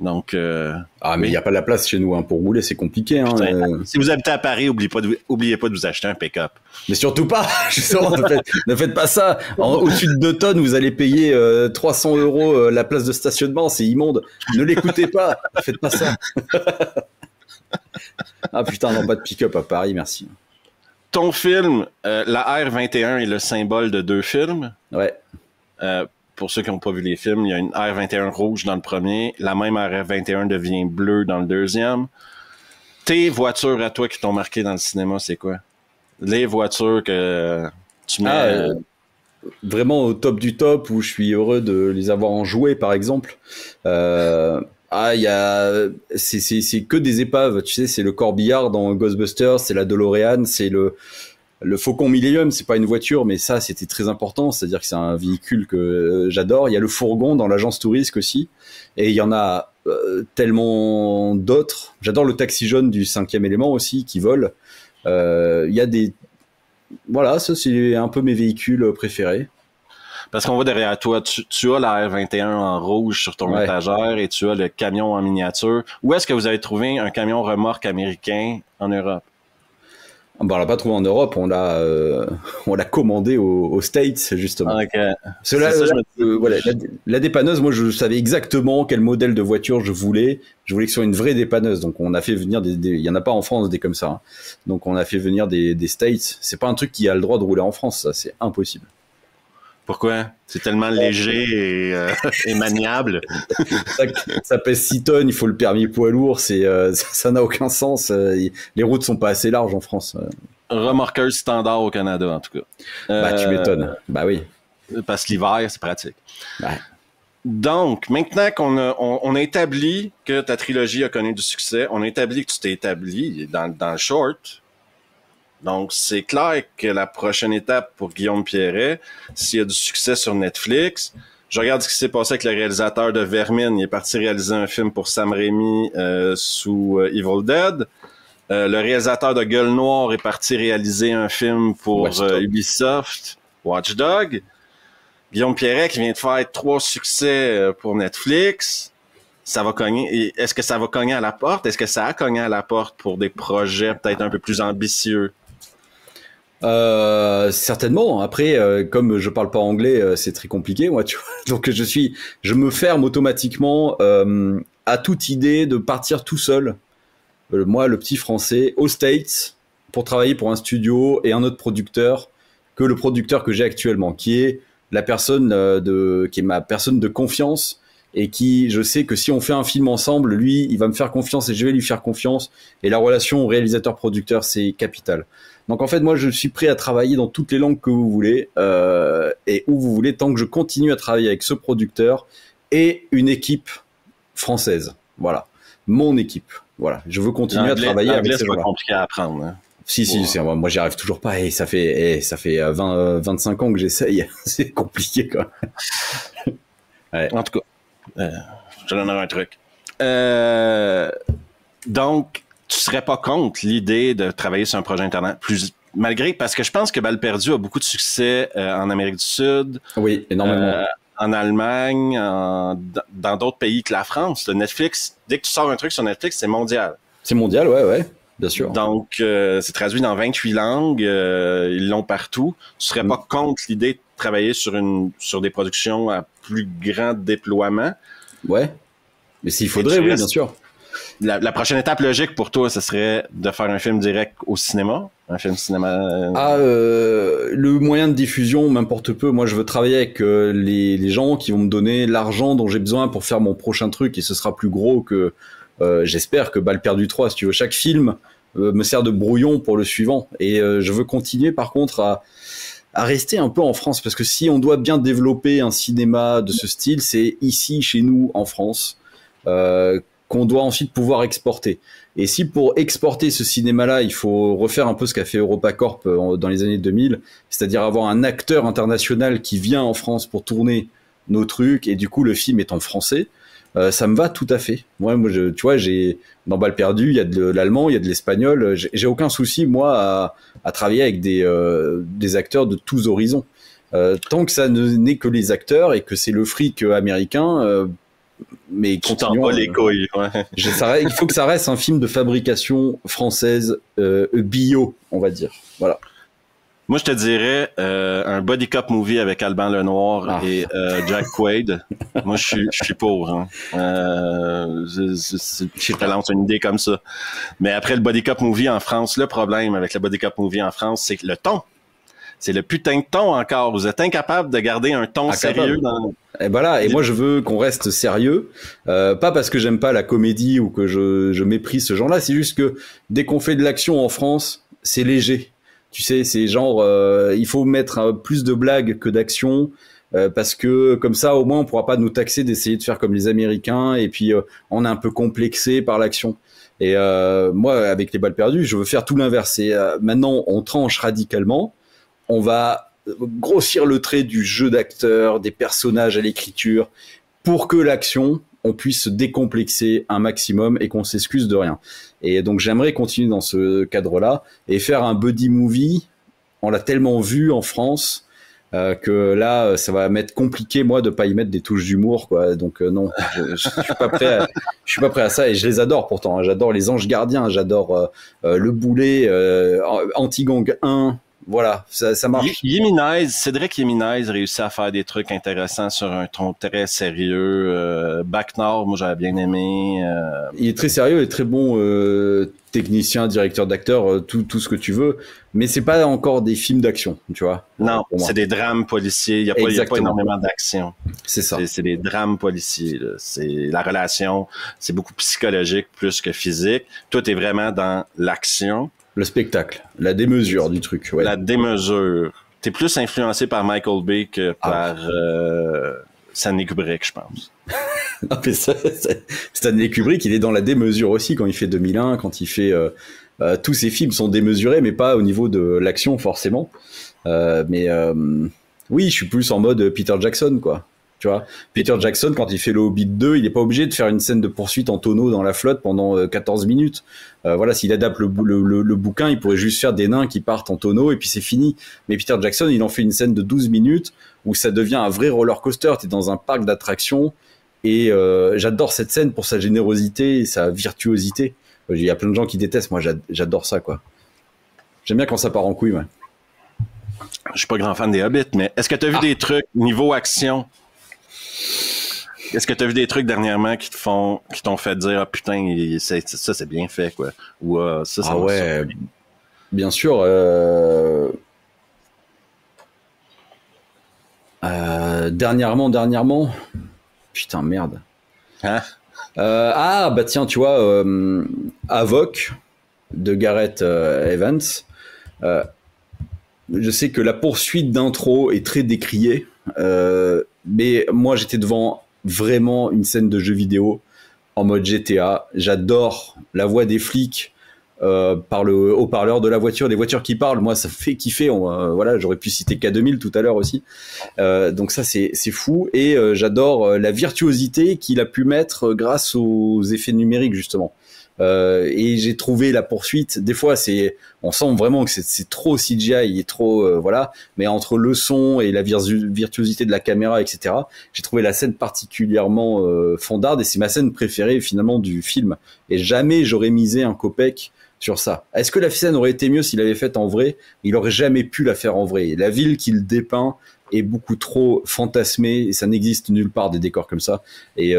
Donc, Ah, mais il oui. n'y a pas la place chez nous hein, pour rouler, c'est compliqué. Hein, Putain, si vous habitez à Paris, oubliez pas de vous acheter un pick-up. Mais surtout pas, justement, ne faites pas ça. Au-dessus de 2 tonnes, vous allez payer 300 € la place de stationnement, c'est immonde. Ne l'écoutez pas, ne faites pas ça. Ah putain, non, pas de pick-up à Paris, merci. Ton film, la R21 est le symbole de 2 films. Ouais. Pour ceux qui n'ont pas vu les films, il y a une R21 rouge dans le premier, la même R21 devient bleue dans le deuxième. Tes voitures à toi qui t'ont marqué dans le cinéma, c'est quoi? Les voitures que tu mets... Vraiment au top du top, où je suis heureux de les avoir en jouet, par exemple. C'est que des épaves, tu sais, c'est le corbillard dans Ghostbusters, c'est la DeLorean, c'est le Faucon Millennium, c'est pas une voiture, mais ça, c'était très important. C'est-à-dire que c'est un véhicule que j'adore. Il y a le fourgon dans l'agence Tourisque aussi. Et il y en a tellement d'autres. J'adore le taxi jaune du 5e élément aussi, qui vole. Il y a des... Voilà, ça, c'est un peu mes véhicules préférés. Parce qu'on voit derrière toi, tu as la R21 en rouge sur ton étagère et tu as le camion en miniature. Où est-ce que vous avez trouvé un camion remorque américain en Europe? Bon, on l'a pas trouvé en Europe, on l'a commandé aux States, justement. Okay. Voilà, la dépanneuse, moi, je savais exactement quel modèle de voiture je voulais. Je voulais que ce soit une vraie dépanneuse. Donc, on a fait venir il y en a pas en France des comme ça. Hein. Donc, on a fait venir des States. C'est pas un truc qui a le droit de rouler en France, ça, c'est impossible. Pourquoi? C'est tellement léger et maniable. Ça pèse 6 tonnes, il faut le permis poids lourd, ça n'a aucun sens. Les routes sont pas assez larges en France. Remorqueuse standard au Canada, en tout cas. Bah, tu m'étonnes. Bah oui. Parce que l'hiver, c'est pratique. Ouais. Donc, maintenant qu'on a établi que ta trilogie a connu du succès, on a établi que tu t'es établi dans le short. Donc, c'est clair que la prochaine étape pour Guillaume Pierret, s'il y a du succès sur Netflix, je regarde ce qui s'est passé avec le réalisateur de Vermine. Il est parti réaliser un film pour Sam Raimi sous Evil Dead. Le réalisateur de Gueule Noire est parti réaliser un film pour Ubisoft, Watch Dogs. Guillaume Pierret qui vient de faire 3 succès pour Netflix. Ça va cogner. Est-ce que ça va cogner à la porte? Est-ce que ça a cogné à la porte pour des projets peut-être un peu plus ambitieux? Certainement. Après, comme je parle pas anglais, c'est très compliqué, moi, tu vois. Donc je me ferme automatiquement à toute idée de partir tout seul. Moi, le petit français, aux States, pour travailler pour un studio et un autre producteur que le producteur que j'ai actuellement, qui est la personne qui est ma personne de confiance et qui, je sais que si on fait un film ensemble, lui, il va me faire confiance et je vais lui faire confiance. Et la relation réalisateur-producteur, c'est capital. Donc en fait, moi, je suis prêt à travailler dans toutes les langues que vous voulez et où vous voulez, tant que je continue à travailler avec ce producteur et une équipe française. Voilà, mon équipe. Voilà, je veux continuer à travailler avec ces gens-là. C'est compliqué à apprendre. Hein. Si, moi j'y arrive toujours pas. Et ça fait 25 ans que j'essaye. C'est compliqué quoi. Ouais. En tout cas, je te donnerai un truc. Donc, tu serais pas contre l'idée de travailler sur un projet internet malgré, parce que je pense que Balle perdue a beaucoup de succès en Amérique du Sud. Oui, énormément. En Allemagne, dans d'autres pays que la France. Le Netflix, dès que tu sors un truc sur Netflix, c'est mondial. C'est mondial, ouais, bien sûr. Donc, c'est traduit dans 28 langues. Ils l'ont partout. Tu serais pas contre l'idée de travailler sur des productions à plus grand déploiement? Ouais. Mais s'il faudrait, oui, bien sûr. La prochaine étape logique pour toi, ce serait de faire un film direct au cinéma? Un film cinéma? Le moyen de diffusion m'importe peu. Moi, je veux travailler avec les gens qui vont me donner l'argent dont j'ai besoin pour faire mon prochain truc et ce sera plus gros que, j'espère, que Balle perdue 3. Si tu veux, chaque film me sert de brouillon pour le suivant. Et je veux continuer, par contre, à rester un peu en France parce que si on doit bien développer un cinéma de ce style, c'est ici, chez nous, en France, qu'on doit ensuite pouvoir exporter. Et si pour exporter ce cinéma-là, il faut refaire un peu ce qu'a fait EuropaCorp dans les années 2000, c'est-à-dire avoir un acteur international qui vient en France pour tourner nos trucs, et du coup le film est en français, ça me va tout à fait. Moi tu vois, dans Balle perdue, il y a de l'allemand, il y a de l'espagnol, j'ai aucun souci, moi, à travailler avec des acteurs de tous horizons. Tant que ça n'est que les acteurs et que c'est le fric américain, mais Tu t'en continuons. bats les couilles, ouais. Il faut que ça reste un film de fabrication française bio, on va dire. Voilà. Moi, je te dirais un body cop movie avec Alban Lenoir et Jack Quaid. Moi, je suis pour. Hein. Je te lance une idée comme ça. Mais après le body cop movie en France, le problème avec le body cop movie en France, c'est que le ton. C'est le putain de ton encore. Vous êtes incapable de garder un ton sérieux dans... Et voilà, et moi je veux qu'on reste sérieux, pas parce que j'aime pas la comédie ou que je méprise ce genre-là, c'est juste que dès qu'on fait de l'action en France, c'est léger. Tu sais, c'est genre, il faut mettre plus de blagues que d'action, parce que comme ça, au moins, on pourra pas nous taxer d'essayer de faire comme les Américains, et puis on est un peu complexé par l'action. Et moi, avec les balles perdues, je veux faire tout l'inverse. Et maintenant, on tranche radicalement, on va grossir le trait du jeu d'acteur, des personnages à l'écriture, pour que l'action, on puisse se décomplexer un maximum et qu'on s'excuse de rien. Et donc j'aimerais continuer dans ce cadre-là et faire un buddy movie. On l'a tellement vu en France que là, ça va m'être compliqué moi de pas y mettre des touches d'humour, quoi. Donc non, je suis pas prêt. Je suis pas prêt à ça et je les adore pourtant. Hein. J'adore les Anges Gardiens, j'adore le Boulet, Anti-Gang 1. Voilà, ça marche. Cédric Jiménez réussit à faire des trucs intéressants sur un ton très sérieux. Bac Nord, moi j'avais bien aimé. Il est très sérieux et très bon technicien, directeur d'acteur, tout ce que tu veux. Mais c'est pas encore des films d'action, tu vois. Non, c'est des drames policiers. Il y a pas énormément d'action. C'est ça. C'est des drames policiers. Là. C'est la relation, c'est beaucoup psychologique plus que physique. Tout est vraiment dans l'action. Le spectacle, la démesure du truc. Ouais. La démesure. T'es plus influencé par Michael Bay que par Stanley Kubrick, je pense. Non, mais Stanley Kubrick, il est dans la démesure aussi quand il fait 2001, quand il fait... tous ses films sont démesurés, mais pas au niveau de l'action forcément. Oui, je suis plus en mode Peter Jackson, quoi. Tu vois, Peter Jackson, quand il fait le Hobbit 2, il n'est pas obligé de faire une scène de poursuite en tonneau dans la flotte pendant 14 minutes. Voilà, s'il adapte le bouquin, il pourrait juste faire des nains qui partent en tonneau et puis c'est fini. Mais Peter Jackson, il en fait une scène de 12 minutes où ça devient un vrai roller coaster. T'es dans un parc d'attractions et j'adore cette scène pour sa générosité et sa virtuosité. Il y a plein de gens qui détestent, moi j'adore ça, quoi. J'aime bien quand ça part en couille, ouais. Je suis pas grand fan des Hobbits, mais est-ce que tu as vu des trucs niveau action? Est-ce que tu as vu des trucs dernièrement qui t'ont fait dire, ah putain, ça c'est bien fait, quoi? Ou ça ouais, bien sûr. Dernièrement. Putain, merde. Hein? Bah tiens, tu vois, Avoc de Gareth Evans. Je sais que la poursuite d'intro est très décriée, mais moi j'étais devant vraiment une scène de jeu vidéo en mode GTA. J'adore la voix des flics par le haut-parleur de la voiture, des voitures qui parlent. Moi, ça me fait kiffer. Voilà, j'aurais pu citer K2000 tout à l'heure aussi. Donc ça, c'est fou. Et j'adore la virtuosité qu'il a pu mettre grâce aux effets numériques, justement. Et j'ai trouvé la poursuite. Des fois, on sent vraiment que c'est trop CGI, il est trop voilà. Mais entre le son et la virtuosité de la caméra, etc., j'ai trouvé la scène particulièrement fondarde et c'est ma scène préférée finalement du film. Et jamais j'aurais misé un copec sur ça. Est-ce que la scène aurait été mieux s'il l'avait faite en vrai? Il aurait jamais pu la faire en vrai. La ville qu'il dépeint est beaucoup trop fantasmée et ça n'existe nulle part des décors comme ça. Et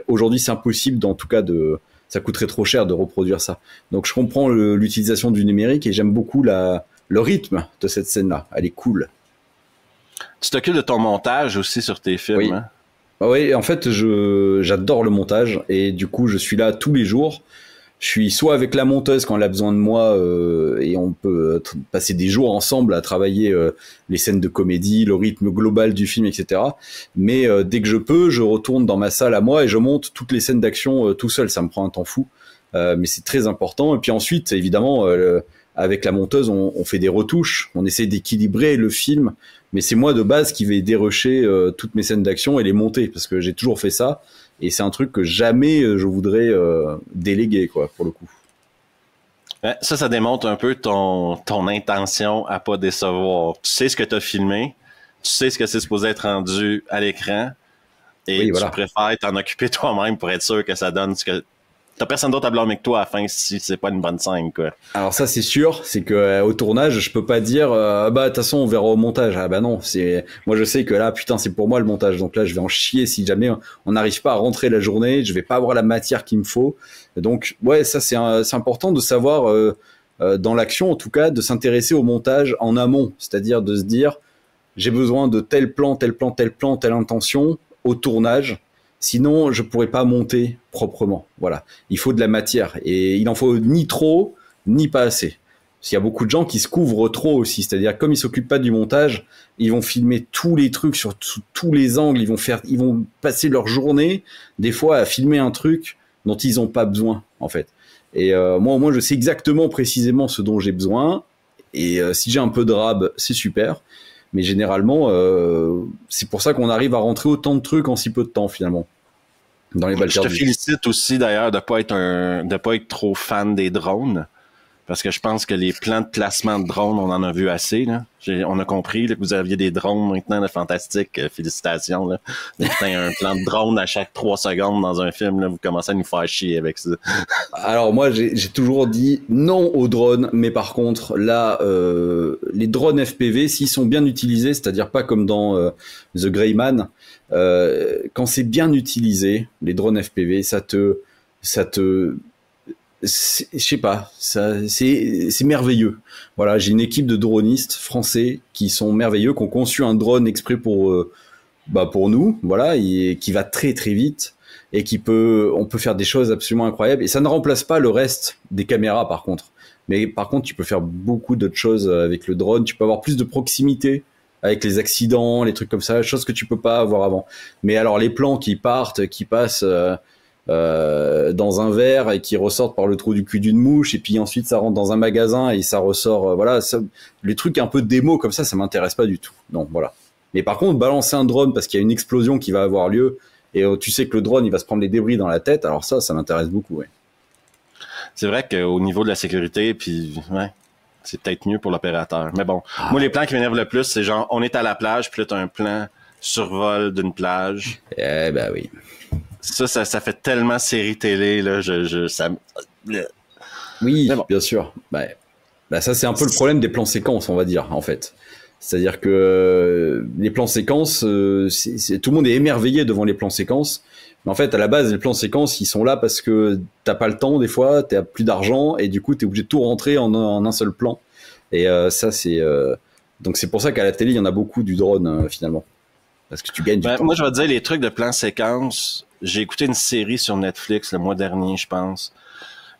aujourd'hui, c'est impossible, en tout cas ça coûterait trop cher de reproduire ça. Donc je comprends l'utilisation du numérique et j'aime beaucoup le rythme de cette scène-là. Elle est cool. Tu t'occupes de ton montage aussi sur tes films, oui. Hein? Oui, en fait, j'adore le montage et du coup, je suis là tous les jours. Je suis soit avec la monteuse quand elle a besoin de moi et on peut passer des jours ensemble à travailler les scènes de comédie, le rythme global du film, etc. Mais dès que je peux, je retourne dans ma salle à moi et je monte toutes les scènes d'action tout seul. Ça me prend un temps fou, mais c'est très important. Et puis ensuite, évidemment, avec la monteuse, on fait des retouches. On essaie d'équilibrer le film. Mais c'est moi de base qui vais dérusher toutes mes scènes d'action et les monter parce que j'ai toujours fait ça. Et c'est un truc que jamais je voudrais déléguer, quoi, pour le coup. Ça démontre un peu ton intention à pas décevoir. Tu sais ce que tu as filmé, tu sais ce que c'est supposé être rendu à l'écran, Et Oui, tu voilà. préfères t'en occuper toi-même pour être sûr que ça donne ce que... T'as personne d'autre à blâmer que toi à la fin si c'est pas une bonne scène, quoi. Alors ça c'est sûr, c'est que au tournage, je peux pas dire bah de toute façon on verra au montage. Ah bah non, c'est moi je sais que là putain c'est pour moi le montage. Donc là je vais en chier si jamais on n'arrive pas à rentrer la journée, je vais pas avoir la matière qu'il me faut. Donc ouais, ça c'est important de savoir dans l'action en tout cas de s'intéresser au montage en amont, c'est-à-dire de se dire j'ai besoin de tel plan, tel plan, tel plan, telle intention au tournage. Sinon, je pourrais pas monter proprement. Voilà. Il faut de la matière. Et il en faut ni trop, ni pas assez. Parce qu'il y a beaucoup de gens qui se couvrent trop aussi. C'est-à-dire, comme ils s'occupent pas du montage, ils vont filmer tous les trucs sur tous les angles. Ils vont passer leur journée, des fois, à filmer un truc dont ils ont pas besoin, en fait. Et moi, au moins, je sais exactement, précisément ce dont j'ai besoin. Et si j'ai un peu de rab, c'est super. Mais généralement, c'est pour ça qu'on arrive à rentrer autant de trucs en si peu de temps finalement. Dans les balles Je te perdues. félicite aussi d'ailleurs de pas être trop fan des drones. Parce que je pense que les plans de placement de drones, on en a vu assez. Là. On a compris là, que vous aviez des drones maintenant, là, fantastique. Félicitations. Là. Putain, un plan de drone à chaque 3 secondes dans un film, là, vous commencez à nous faire chier avec ça. Alors moi, j'ai toujours dit non aux drones, mais par contre, là, les drones FPV, s'ils sont bien utilisés, c'est-à-dire pas comme dans The Gray Man, quand c'est bien utilisé, les drones FPV, je sais pas, c'est merveilleux. Voilà, j'ai une équipe de dronistes français qui sont merveilleux, qui ont conçu un drone exprès pour nous, voilà, et qui va très très vite et on peut faire des choses absolument incroyables. Et ça ne remplace pas le reste des caméras par contre. Mais par contre, tu peux faire beaucoup d'autres choses avec le drone. Tu peux avoir plus de proximité avec les accidents, les trucs comme ça, choses que tu peux pas avoir avant. Mais alors les plans qui passent dans un verre et qui ressortent par le trou du cul d'une mouche et puis ensuite ça rentre dans un magasin et ça ressort voilà les trucs un peu démo comme ça m'intéresse pas du tout. Non, voilà. Mais par contre balancer un drone parce qu'il y a une explosion qui va avoir lieu et tu sais que le drone il va se prendre les débris dans la tête, alors ça m'intéresse beaucoup, ouais. C'est vrai qu'au niveau de la sécurité, puis ouais, c'est peut-être mieux pour l'opérateur. Mais bon, moi les plans qui m'énervent le plus, c'est genre on est à la plage, puis là t'as un plan survol d'une plage. Eh ben oui. Ça fait tellement série télé, là, Oui, bon. bien sûr. Bah, ça, c'est un peu le problème des plans séquences, on va dire, en fait. C'est-à-dire que les plans séquences, tout le monde est émerveillé devant les plans séquences. Mais en fait, à la base, les plans séquences, ils sont là parce que t'as pas le temps, des fois, t'as plus d'argent, et du coup, t'es obligé de tout rentrer en un seul plan. Et ça, donc c'est pour ça qu'à la télé, il y en a beaucoup du drone, finalement. Parce que tu gagnes du temps. Moi, je vais te dire les trucs de plans séquences. J'ai écouté une série sur Netflix le mois dernier, je pense.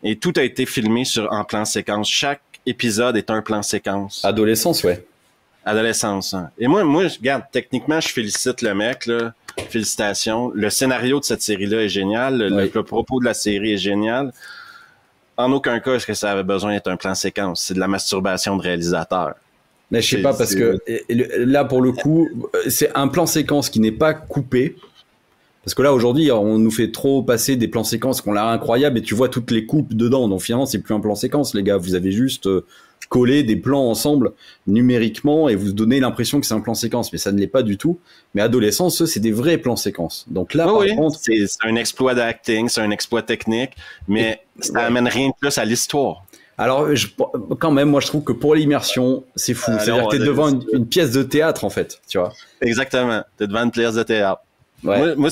Et tout a été filmé en plan séquence. Chaque épisode est un plan séquence. Adolescence, ouais. Adolescence. Hein. Et moi, regarde, techniquement, je félicite le mec, là. Félicitations. Le scénario de cette série-là est génial. Le propos de la série est génial. En aucun cas, est-ce que ça avait besoin d'être un plan séquence? C'est de la masturbation de réalisateur. Mais je sais pas, parce que là, pour le coup, c'est un plan séquence qui n'est pas coupé. Parce que là, aujourd'hui, on nous fait trop passer des plans séquences qu'on a incroyables et tu vois toutes les coupes dedans. Donc finalement, c'est plus un plan séquence, les gars. Vous avez juste collé des plans ensemble numériquement et vous donnez l'impression que c'est un plan séquence. Mais ça ne l'est pas du tout. Mais Adolescence, c'est des vrais plans séquences. Donc là, par contre... C'est un exploit d'acting, c'est un exploit technique, mais ça amène rien de plus à l'histoire. Alors, quand même, moi, je trouve que pour l'immersion, c'est fou. C'est-à-dire que t'es devant une pièce de théâtre, en fait, tu vois. Exactement. T'es devant une pièce de théâtre. Ouais. Moi,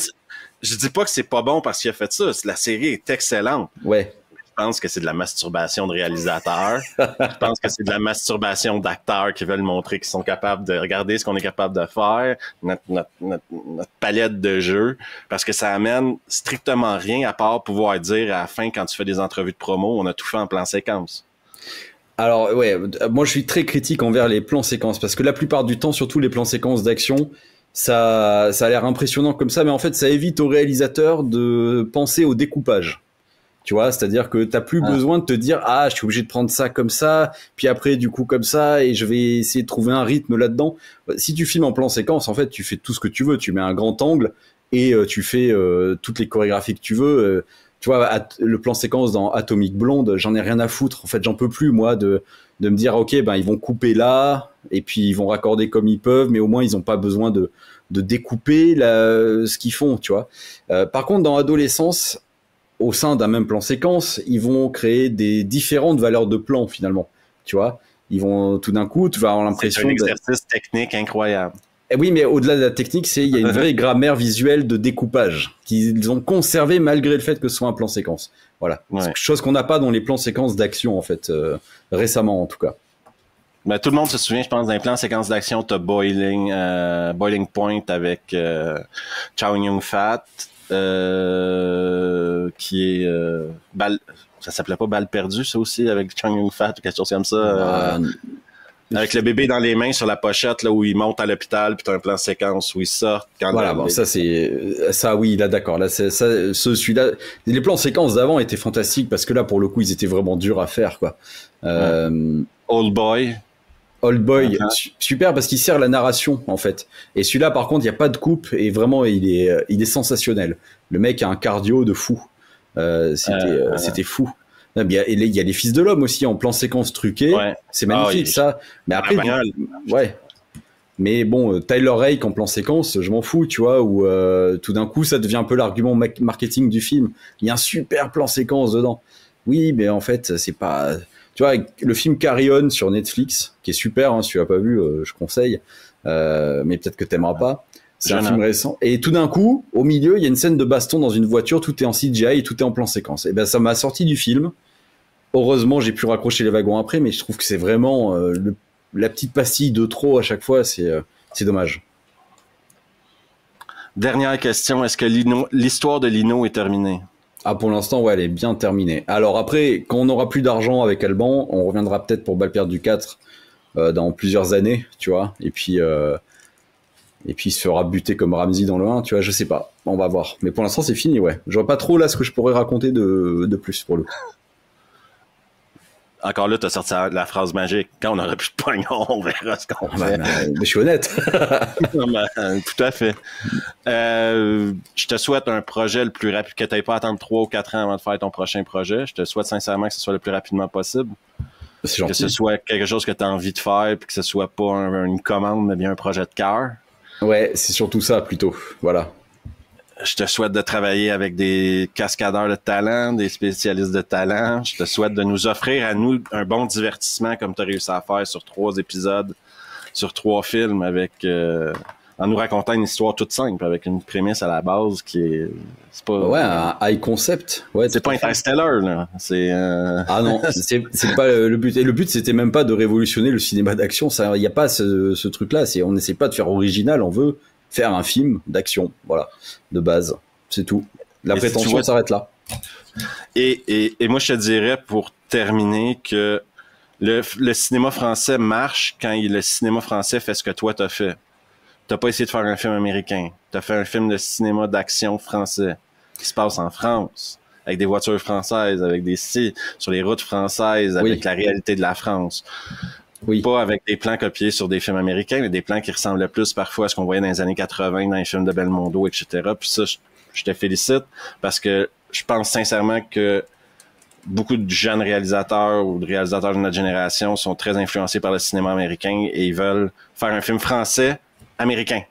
je dis pas que c'est pas bon parce qu'il a fait ça. La série est excellente. Ouais. Je pense que c'est de la masturbation de réalisateurs. Je pense que c'est de la masturbation d'acteurs qui veulent montrer qu'ils sont capables de regarder ce qu'on est capable de faire, notre palette de jeux, parce que ça amène strictement rien à part pouvoir dire à la fin, quand tu fais des entrevues de promo, on a tout fait en plan séquence. Alors, ouais, moi je suis très critique envers les plans séquences, parce que la plupart du temps, surtout les plans séquences d'action, ça a l'air impressionnant comme ça, mais en fait, ça évite au réalisateur de penser au découpage. Tu vois, c'est-à-dire que t'as plus besoin de te dire je suis obligé de prendre ça comme ça, puis après du coup comme ça, et je vais essayer de trouver un rythme là-dedans. Si tu filmes en plan séquence, en fait, tu fais tout ce que tu veux. Tu mets un grand angle et tu fais toutes les chorégraphies que tu veux. tu vois, le plan séquence dans Atomic Blonde, j'en ai rien à foutre. En fait, j'en peux plus, moi, de me dire, ok, ben, ils vont couper là, et puis ils vont raccorder comme ils peuvent, mais au moins, ils n'ont pas besoin de découper ce qu'ils font, tu vois. Par contre, dans Adolescence, au sein d'un même plan séquence, ils vont créer des différentes valeurs de plan, finalement, tu vois. Ils vont, tout d'un coup, tu vas avoir l'impression... C'est un exercice technique incroyable. Et oui, mais au-delà de la technique, il y a une vraie grammaire visuelle de découpage qu'ils ont conservé malgré le fait que ce soit un plan séquence. Voilà. Ouais. Chose qu'on n'a pas dans les plans séquences d'action, en fait, récemment, en tout cas. Ben, tout le monde se souvient, je pense, d'un plan séquence d'action, t'as Boiling Point avec Chow Yun-fat, qui est ça s'appelait pas Balle perdue, ça aussi, avec Chow Yun-fat ou quelque chose comme ça. Avec le bébé dans les mains sur la pochette, là, où il monte à l'hôpital, puis t'as un plan séquence où il sort. Voilà, bon, ça, oui, là, d'accord. Là, celui-là, les plans séquences d'avant étaient fantastiques parce que là, pour le coup, ils étaient vraiment durs à faire, quoi. Old Boy, super parce qu'il sert la narration, en fait. Et celui-là, par contre, il n'y a pas de coupe et vraiment, il est sensationnel. Le mec a un cardio de fou. C'était fou. Il y a les Fils de l'Homme aussi en plan séquence truqué. Ouais. C'est magnifique, ça. Mais après, ouais. Mais bon, Tyler Rake en plan séquence, je m'en fous, tu vois, où tout d'un coup, ça devient un peu l'argument marketing du film. Il y a un super plan séquence dedans. Oui, mais en fait, c'est pas... Tu vois, le film Carry On sur Netflix, qui est super, hein, si tu l'as pas vu, je conseille. Mais peut-être que t'aimeras pas. C'est un film récent. Et tout d'un coup, au milieu, il y a une scène de baston dans une voiture, tout est en CGI et tout est en plan séquence. Et ben, ça m'a sorti du film. Heureusement, j'ai pu raccrocher les wagons après, mais je trouve que c'est vraiment la petite pastille de trop à chaque fois, c'est dommage. Dernière question, est-ce que l'histoire de Lino est terminée? Ah, pour l'instant, ouais, elle est bien terminée. Alors après, quand on n'aura plus d'argent avec Alban, on reviendra peut-être pour Balle perdue 4 dans plusieurs années, tu vois, et puis il se fera buter comme Ramsey dans le 1, tu vois, je sais pas, on va voir. Mais pour l'instant, c'est fini, ouais. Je vois pas trop là ce que je pourrais raconter de plus pour le coup. Encore là, tu as sorti la phrase magique. Quand on n'aura plus de pognon, on verra ce qu'on fait. Mais je suis honnête. Tout à fait. Je te souhaite un projet le plus rapide, que tu n'aies pas à attendre 3 ou 4 ans avant de faire ton prochain projet. Je te souhaite sincèrement que ce soit le plus rapidement possible. C'est gentil. Que ce soit quelque chose que tu as envie de faire, puis que ce soit pas une commande, mais bien un projet de cœur. Ouais, c'est surtout ça plutôt. Voilà. Je te souhaite de travailler avec des cascadeurs de talent, des spécialistes de talent. Je te souhaite de nous offrir à nous un bon divertissement comme tu as réussi à faire sur 3 épisodes, sur 3 films, avec en nous racontant une histoire toute simple, avec une prémisse à la base qui est... C'est pas, ouais, un high concept. Ouais, c'est pas Interstellar, là. C'est, Ah non, c'est pas le but. Et le but, c'était même pas de révolutionner le cinéma d'action. Il n'y a pas ce truc-là. On n'essaie pas de faire original, on veut faire un film d'action, voilà, de base, c'est tout. La prétention s'arrête là. Et moi, je te dirais, pour terminer, que le cinéma français marche quand le cinéma français fait ce que toi t'as fait. T'as pas essayé de faire un film américain. T'as fait un film de cinéma d'action français qui se passe en France, avec des voitures françaises, avec sur les routes françaises, avec la réalité de la France. Oui. Pas avec des plans copiés sur des films américains, mais des plans qui ressemblent plus parfois à ce qu'on voyait dans les années 80, dans les films de Belmondo, etc. Puis ça, je te félicite parce que je pense sincèrement que beaucoup de jeunes réalisateurs ou de réalisateurs de notre génération sont très influencés par le cinéma américain et ils veulent faire un film français américain.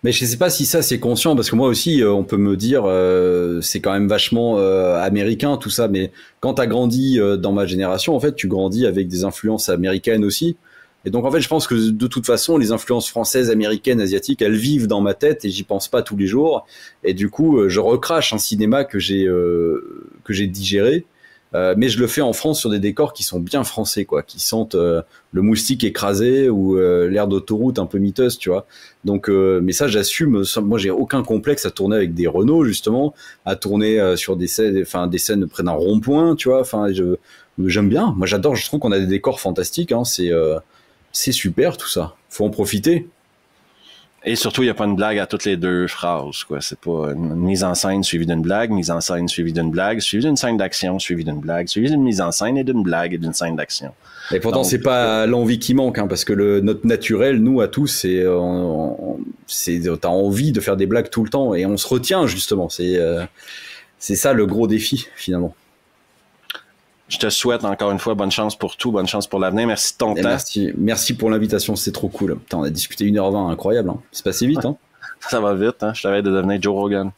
Mais je sais pas si ça c'est conscient parce que moi aussi on peut me dire c'est quand même vachement américain tout ça, mais quand t'as grandi dans ma génération en fait tu grandis avec des influences américaines aussi et donc en fait je pense que de toute façon les influences françaises, américaines, asiatiques elles vivent dans ma tête et j'y pense pas tous les jours et du coup je recrache un cinéma que j'ai digéré. Mais je le fais en France sur des décors qui sont bien français, quoi, qui sentent le moustique écrasé ou l'air d'autoroute un peu miteuse, tu vois. Donc, mais ça, j'assume. Moi, j'ai aucun complexe à tourner avec des Renault, justement, à tourner sur des scènes près d'un rond-point, tu vois. Enfin, j'aime bien. Moi, j'adore. Je trouve qu'on a des décors fantastiques. Hein, c'est super tout ça. Faut en profiter. Et surtout, il n'y a pas une blague à toutes les 2 phrases, quoi. C'est pas une mise en scène suivie d'une blague, mise en scène suivie d'une blague, suivie d'une scène d'action, suivie d'une blague, suivie d'une mise en scène et d'une blague et d'une scène d'action. Et pourtant, c'est pas l'envie qui manque, hein, parce que notre naturel, nous, à tous, t'as envie de faire des blagues tout le temps et on se retient, justement. C'est c'est ça le gros défi finalement. Je te souhaite encore une fois bonne chance pour tout, bonne chance pour l'avenir. Merci de ton temps. Merci pour l'invitation, c'est trop cool. Putain, on a discuté 1h20, incroyable. Hein. C'est passé vite. Hein. Ça va vite, hein. Je t'avais de devenir Joe Rogan.